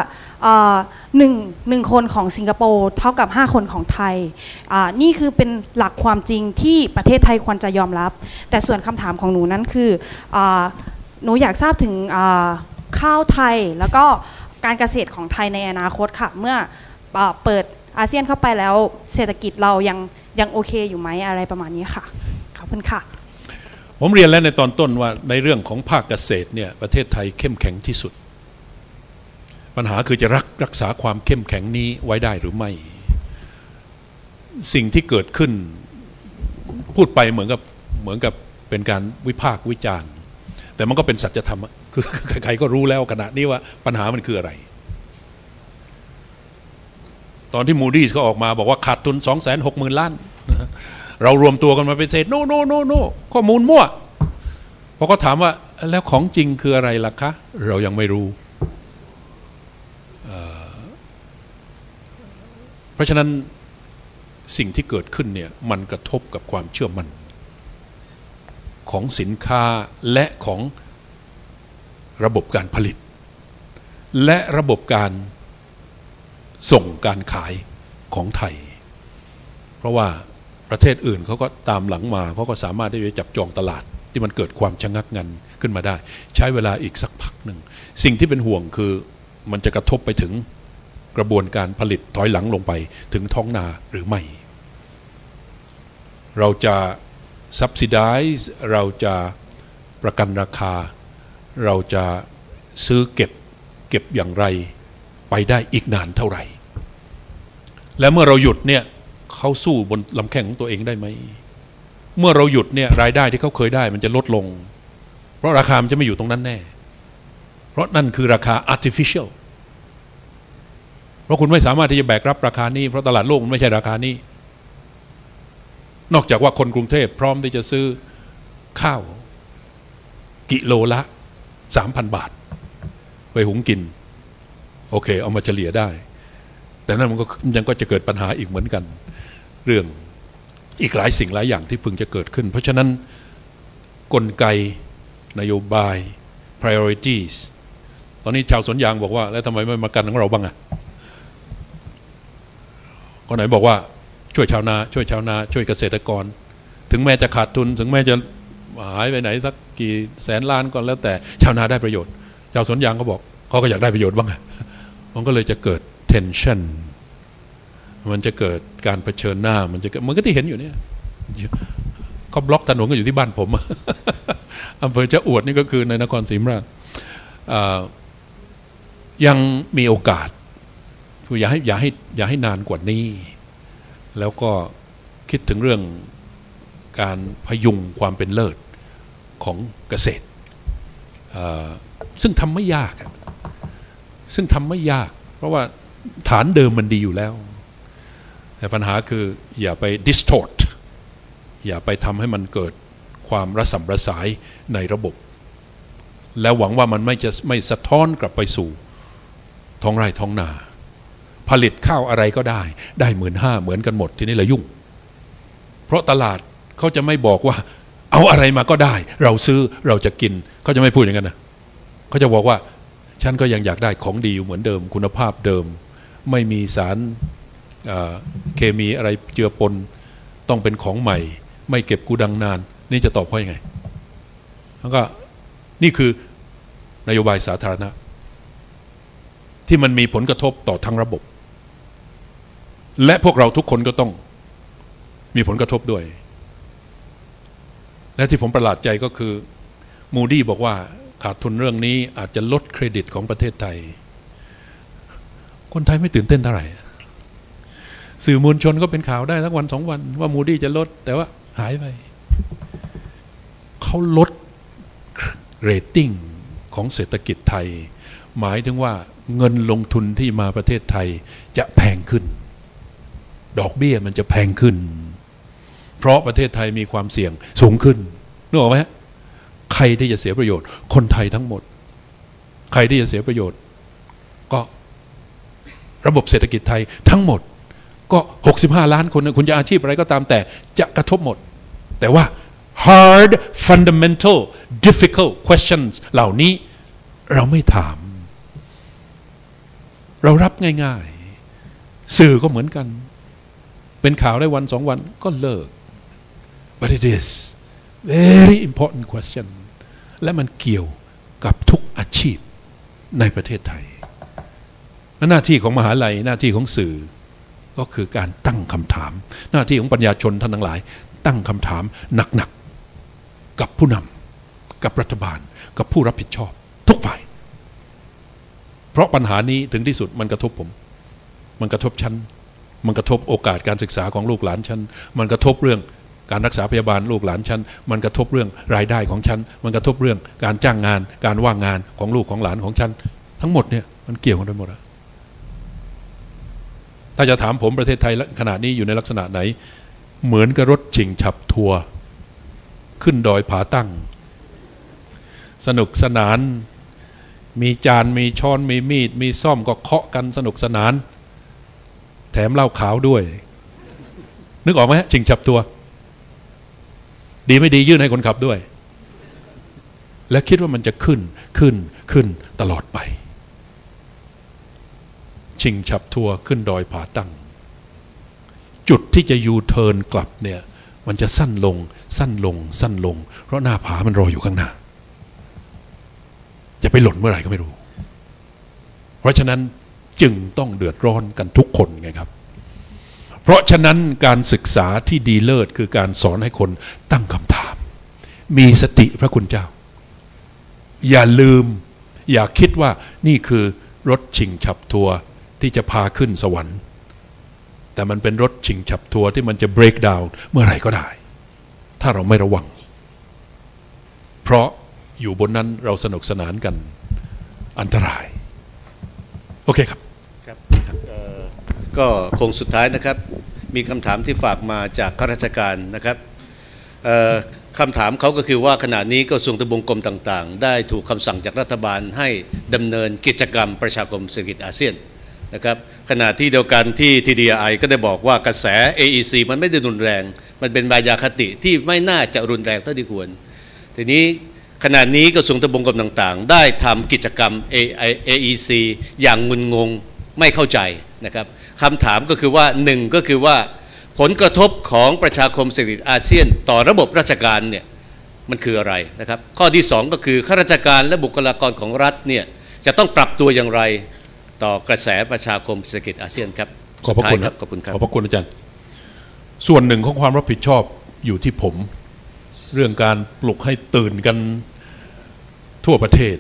Speaker 7: หนึ่งคนของสิงคโปร์เท่ากับ5คนของไทยนี่คือเป็นหลักความจริงที่ประเทศไทยควรจะยอมรับแต่ส่วนคำถามของหนูนั้นคือหนูอยากทราบถึงข้าวไทยแล้วก็การเกษตรของไทยในอนาคตค่ะเมื่อเปิดอาเซียนเข้าไปแล้วเศรษฐกิจเรายังโอเคอยู่ไหมอะไรประมาณนี้ค่ะขอบคุณค่ะ
Speaker 1: ผมเรียนแล้วในตอนต้นว่าในเรื่องของภาคเกษตรเนี่ยประเทศไทยเข้มแข็งที่สุดปัญหาคือจะรักษาความเข้มแข็งนี้ไว้ได้หรือไม่สิ่งที่เกิดขึ้นพูดไปเหมือนกับเป็นการวิพากษ์วิจารณ์แต่มันก็เป็นสัจธรรมคือใครๆก็รู้แล้วขณะนี้ว่าปัญหามันคืออะไรตอนที่ Moody's ก็ออกมาบอกว่าขาดทุน 260,000 ล้านเรารวมตัวกันมาเป็นเศษโน่ข้อมูลมั่วพอเขาถามว่าแล้วของจริงคืออะไรล่ะคะเรายังไม่รู้เพราะฉะนั้นสิ่งที่เกิดขึ้นเนี่ยมันกระทบกับความเชื่อมั่นของสินค้าและของระบบการผลิตและระบบการส่งการขายของไทยเพราะว่าประเทศอื่นเขาก็ตามหลังมาเขาก็สามารถที่จะจับจองตลาดที่มันเกิดความชะงักงันขึ้นมาได้ใช้เวลาอีกสักพักหนึ่งสิ่งที่เป็นห่วงคือมันจะกระทบไปถึงกระบวนการผลิตถอยหลังลงไปถึงท้องนาหรือไม่เราจะ subsidize เราจะประกันราคาเราจะซื้อเก็บอย่างไรไปได้อีกนานเท่าไหร่และเมื่อเราหยุดเนี่ยเขาสู้บนลำแข้งของตัวเองได้ไหมเมื่อเราหยุดเนี่ยรายได้ที่เขาเคยได้มันจะลดลงเพราะราคามันจะไม่อยู่ตรงนั้นแน่เพราะนั่นคือราคา artificial เพราะคุณไม่สามารถที่จะแบกรับราคานี้เพราะตลาดโลกมันไม่ใช่ราคานี้นอกจากว่าคนกรุงเทพพร้อมที่จะซื้อข้าวกิโลละ 3,000 บาทไปหุงกินโอเคเอามาเฉลี่ยได้แต่นั้นมันก็ยังก็จะเกิดปัญหาอีกเหมือนกันเรื่องอีกหลายสิ่งหลายอย่างที่พึงจะเกิดขึ้นเพราะฉะนั้นกลไกนโยบาย priorities ตอนนี้ชาวสวนยางบอกว่าแล้วทำไมไม่มากันของเราบ้างอ่ะคนไหนบอกว่าช่วยชาวนาช่วยเกษตรกรถึงแม้จะขาดทุนถึงแม้จะหายไปไหนสักกี่แสนล้านก็แล้วแต่ชาวนาได้ประโยชน์ชาวสวนยางก็บอกเขาก็อยากได้ประโยชน์บ้างมันก็เลยจะเกิด tension มันจะเกิดการเผชิญหน้ามันจะเหมือนกับที่เห็นอยู่เนี่ยเขาบล็อกถนนก็อยู่ที่บ้านผมอำเภอจะอวดนี่ก็คือในนครศรีธรรมราชยังมีโอกาสอย่าให้นานกว่านี้แล้วก็คิดถึงเรื่องการพยุงความเป็นเลิศของเกษตรซึ่งทำไม่ยากเพราะว่าฐานเดิมมันดีอยู่แล้วแต่ปัญหาคืออย่าไป distort อย่าไปทำให้มันเกิดความระส่ำระสายในระบบแล้วหวังว่ามันไม่สะท้อนกลับไปสู่ท้องไร่ท้องนาผลิตข้าวอะไรก็ได้15,000เหมือนกันหมดทีนี้ละยุ่งเพราะตลาดเขาจะไม่บอกว่าเอาอะไรมาก็ได้เราซื้อเราจะกินเขาจะไม่พูดอย่างนั้นนะเขาจะบอกว่าฉันก็ยังอยากได้ของดีอยู่เหมือนเดิมคุณภาพเดิมไม่มีสารเคมีอะไรเจือปนต้องเป็นของใหม่ไม่เก็บกูดังนานนี่จะตอบเขายังไงแล้วก็นี่คือนโยบายสาธารณะที่มันมีผลกระทบต่อทั้งระบบและพวกเราทุกคนก็ต้องมีผลกระทบด้วยและที่ผมประหลาดใจก็คือมูดี้บอกว่า ขาดทุนเรื่องนี้อาจจะลดเครดิตของประเทศไทยคนไทยไม่ตื่นเต้นเท่าไหร่สื่อมวลชนก็เป็นข่าวได้สักวัน2 วันว่ามูดี้จะลดแต่ว่าหายไปเขาลดเรตติ้งของเศรษฐกิจไทยหมายถึงว่าเงินลงทุนที่มาประเทศไทยจะแพงขึ้นดอกเบี้ยมันจะแพงขึ้นเพราะประเทศไทยมีความเสี่ยงสูงขึ้นนึกออกไหมใครที่จะเสียประโยชน์คนไทยทั้งหมดใครที่จะเสียประโยชน์ก็ระบบเศรษฐกิจไทยทั้งหมดก็65 ล้านคนคุณจะอาชีพอะไรก็ตามแต่จะกระทบหมดแต่ว่า hard fundamental difficult questions เหล่านี้เราไม่ถามเรารับง่ายๆสื่อก็เหมือนกันเป็นข่าวได้วัน2 วันก็เลิก but it is very important question และมันเกี่ยวกับทุกอาชีพในประเทศไทยหน้าที่ของมหาลัยหน้าที่ของสื่อก็คือการตั้งคำถามหน้าที่ของปัญญาชนท่านทั้งหลายตั้งคำถามหนักๆกับผู้นำกับรัฐบาลกับผู้รับผิดชอบทุกฝ่ายเพราะปัญหานี้ถึงที่สุดมันกระทบผมมันกระทบฉันมันกระทบโอกาสการศึกษาของลูกหลานฉันมันกระทบเรื่องการรักษาพยาบาลลูกหลานฉันมันกระทบเรื่องรายได้ของฉันมันกระทบเรื่องการจ้างงานการว่างงานของลูกของหลานของฉันทั้งหมดเนี่ยมันเกี่ยวกันไปหมดอะถ้าจะถามผมประเทศไทยขณะนี้อยู่ในลักษณะไหนเหมือนกับรถชิงฉับทัวร์ขึ้นดอยผาตั้งสนุกสนานมีจานมีช้อนมีมีดมีซ่อมก็เคาะกันสนุกสนานแถมเหล้าขาวด้วยนึกออกไหมชิงฉับทัวร์ดีไม่ดียื่นให้คนขับด้วยและคิดว่ามันจะขึ้นตลอดไปชิงฉับทัวร์ขึ้นดอยผาตั้งจุดที่จะยูเทิร์นกลับเนี่ยมันจะสั้นลงเพราะหน้าผามันรออยู่ข้างหน้าจะไปหล่นเมื่อไหร่ก็ไม่รู้เพราะฉะนั้นจึงต้องเดือดร้อนกันทุกคนไงครับเพราะฉะนั้นการศึกษาที่ดีเลิศคือการสอนให้คนตั้งคำถามมีสติพระคุณเจ้าอย่าลืมอย่าคิดว่านี่คือรถชิงฉับทัวร์ที่จะพาขึ้นสวรรค์แต่มันเป็นรถชิงฉับทัวร์ที่มันจะ break down เมื่อไหร่ก็ได้ถ้าเราไม่ระวังเพราะอยู่บนนั้นเราสนุกสนานกันอันตรายโอเคครับ
Speaker 6: ก็คงสุดท้ายนะครับมีคำถามที่ฝากมาจากข้าราชการนะครับคำถามเขาก็คือว่าขณะนี้กระทรวงทบวงกรมต่างๆได้ถูกคำสั่งจากรัฐบาลให้ดำเนินกิจกรรมประชาคมเศรษฐกิจอาเซียนนะครับขณะที่เดียวกันที่ TDI ก็ได้บอกว่ากระแส AEC มันไม่ได้รุนแรงมันเป็นมายาคติที่ไม่น่าจะรุนแรงเท่าที่ควรทีนี้ขณะนี้กระทรวงทบวงกรมต่างๆได้ทำกิจกรรม AEC อย่างงุนงงไม่เข้าใจนะครับคำถามก็คือว่า1ก็คือว่าผลกระทบของประชาคมเศรษฐกิจอาเซียนต่อระบบราชการเนี่ยมันคืออะไรนะครับข้อที่2ก็คือข้าราชการและบุคลากรของรัฐเนี่ยจะต้องปรับตัวอย่างไรต่อกระแสประชาคมเศรษฐกิจอาเซียนครับ
Speaker 1: ขอบพระคุณครับขอบพระคุณอาจารย์ส่วนหนึ่งของความรับผิดชอบอยู่ที่ผมเรื่องการปลุกให้ตื่นกันทั่วประเทศ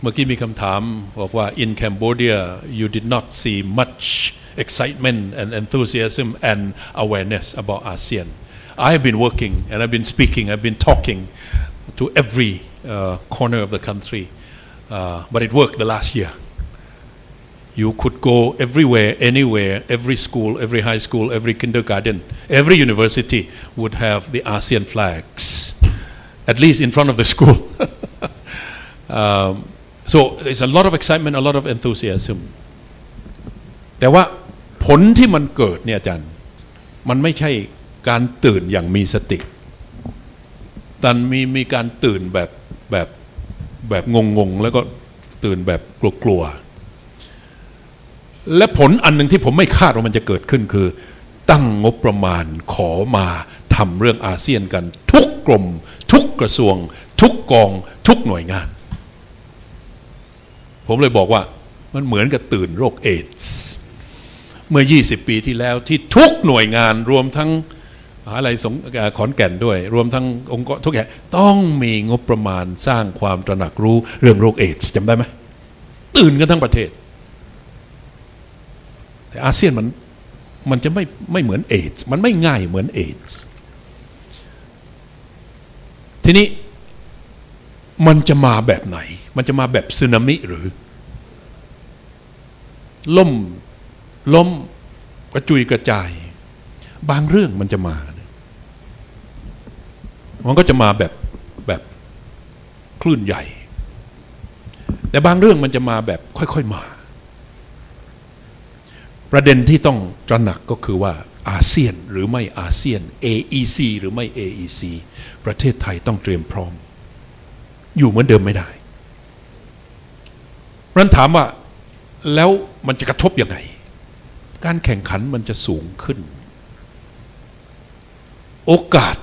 Speaker 1: เมื่อกี้มีคำถามบอกว่า in Cambodia you did not see much excitement and enthusiasm and awareness about ASEAN. I have been working and I've been speaking, I've been talking to every corner of the country, but it worked the last year. You could go everywhere, anywhere, every school, every high school, every kindergarten, every university would have the ASEAN flags, at least in front of the school. So there's a lot of excitement, a lot of enthusiasm. แต่ว่าผลที่มันเกิดเนี่ยอาจารย์มันไม่ใช่การตื่นอย่างมีสติแต่มีการตื่นแบบงงๆแล้วก็ตื่นแบบกลัวๆและผลอันหนึ่งที่ผมไม่คาดว่ามันจะเกิดขึ้นคือตั้งงบประมาณขอมาทำเรื่องอาเซียนกันทุกกรมทุกกระทรวงทุกกองทุกหน่วยงานผมเลยบอกว่ามันเหมือนกับตื่นโรคเอดส์เมื่อ20 ปีที่แล้วที่ทุกหน่วยงานรวมทั้ง อะไรขอนแก่นด้วยรวมทั้งองค์กรทุกอย่างต้องมีงบประมาณสร้างความตระหนักรู้เรื่องโรคเอดส์จำได้ไหมตื่นกันทั้งประเทศแต่อาเซียนมันจะไม่เหมือนเอดส์มันไม่ง่ายเหมือนเอดส์ทีนี้มันจะมาแบบไหนมันจะมาแบบสึนามิหรือล้มกระจุยกระจายบางเรื่องมันจะมามันก็จะมาแบบคลื่นใหญ่แต่บางเรื่องมันจะมาแบบค่อยๆมาประเด็นที่ต้องตระหนักก็คือว่าอาเซียนหรือไม่อาเซียน AEC หรือไม่ AEC ประเทศไทยต้องเตรียมพร้อมอยู่เหมือนเดิมไม่ได้เพราะฉะนั้นถามว่าแล้วมันจะกระทบยังไงการแข่งขันมันจะสูงขึ้นโอกาส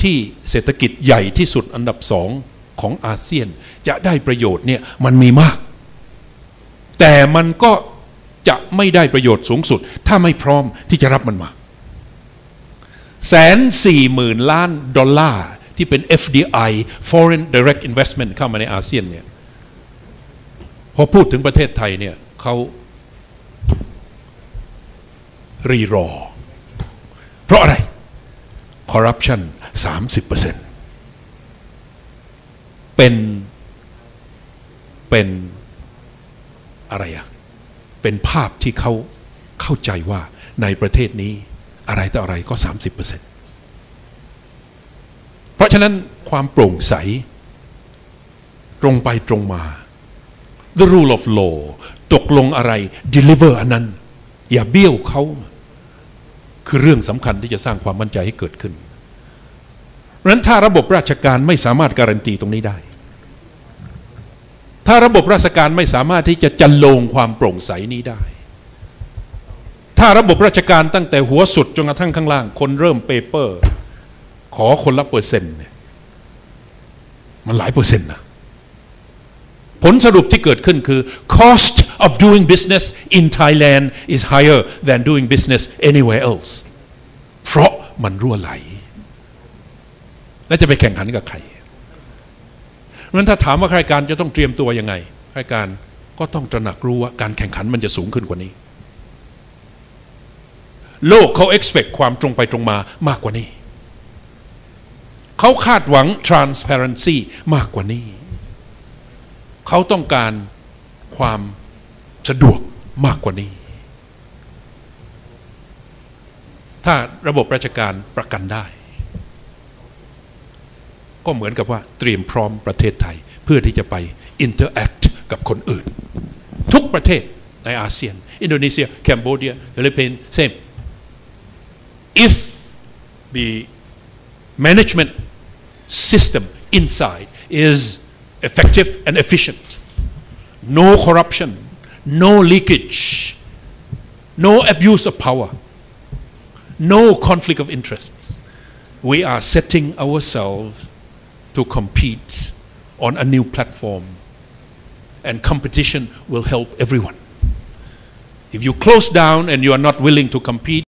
Speaker 1: ที่เศรษฐกิจใหญ่ที่สุดอันดับ2ของอาเซียนจะได้ประโยชน์เนี่ยมันมีมากแต่มันก็จะไม่ได้ประโยชน์สูงสุดถ้าไม่พร้อมที่จะรับมันมา140,000 ล้านดอลลาร์ที่เป็น FDI Foreign Direct Investment เข้ามาในอาเซียนเนี่ยพอพูดถึงประเทศไทยเนี่ยเขารีรอเพราะอะไร Corruption 30% เป็นอะไรอะเป็นภาพที่เขาเข้าใจว่าในประเทศนี้อะไรต่ออะไรก็ 30% เพราะฉะนั้นความโปร่งใสตรงไปตรงมา the rule of law ตกลงอะไร deliver อันนั้นอย่าเบี้ยวเขาคือเรื่องสำคัญที่จะสร้างความมั่นใจให้เกิดขึ้นเพราะฉะนั้นถ้าระบบราชการไม่สามารถการันตีตรงนี้ได้ถ้าระบบราชการไม่สามารถที่จะจันโลงความโปร่งใสนี้ได้ถ้าระบบราชการตั้งแต่หัวสุดจนกระทั่งข้างล่างคนเริ่มเปเปอร์ขอคนละเปอร์เซ็นต์เนี่ยมันหลายเปอร์เซ็นต์นะผลสรุปที่เกิดขึ้นคือ cost of doing business in Thailand is higher than doing business anywhere else เพราะมันรั่วไหลและจะไปแข่งขันกับใครเพราะฉะนั้นถ้าถามว่าข้าราชการจะต้องเตรียมตัวยังไงข้าราชการก็ต้องตระหนักรู้ว่าการแข่งขันมันจะสูงขึ้นกว่านี้โลกเขา expect ความตรงไปตรงมามากกว่านี้เขาคาดหวัง transparency มากกว่านี้เขาต้องการความสะดวกมากกว่านี้ถ้าระบบราชการประกันได้ก็เหมือนกับว่าเตรียมพร้อมประเทศไทยเพื่อที่จะไป interact กับคนอื่นทุกประเทศในอาเซียนอินโดนีเซียแคนเบเดียฟิลิปปินส์ same if the management system inside is effective and efficient no corruption no leakage no abuse of power no conflict of interests we are setting ourselves to compete on a new platform and competition will help everyone if you close down and you are not willing to compete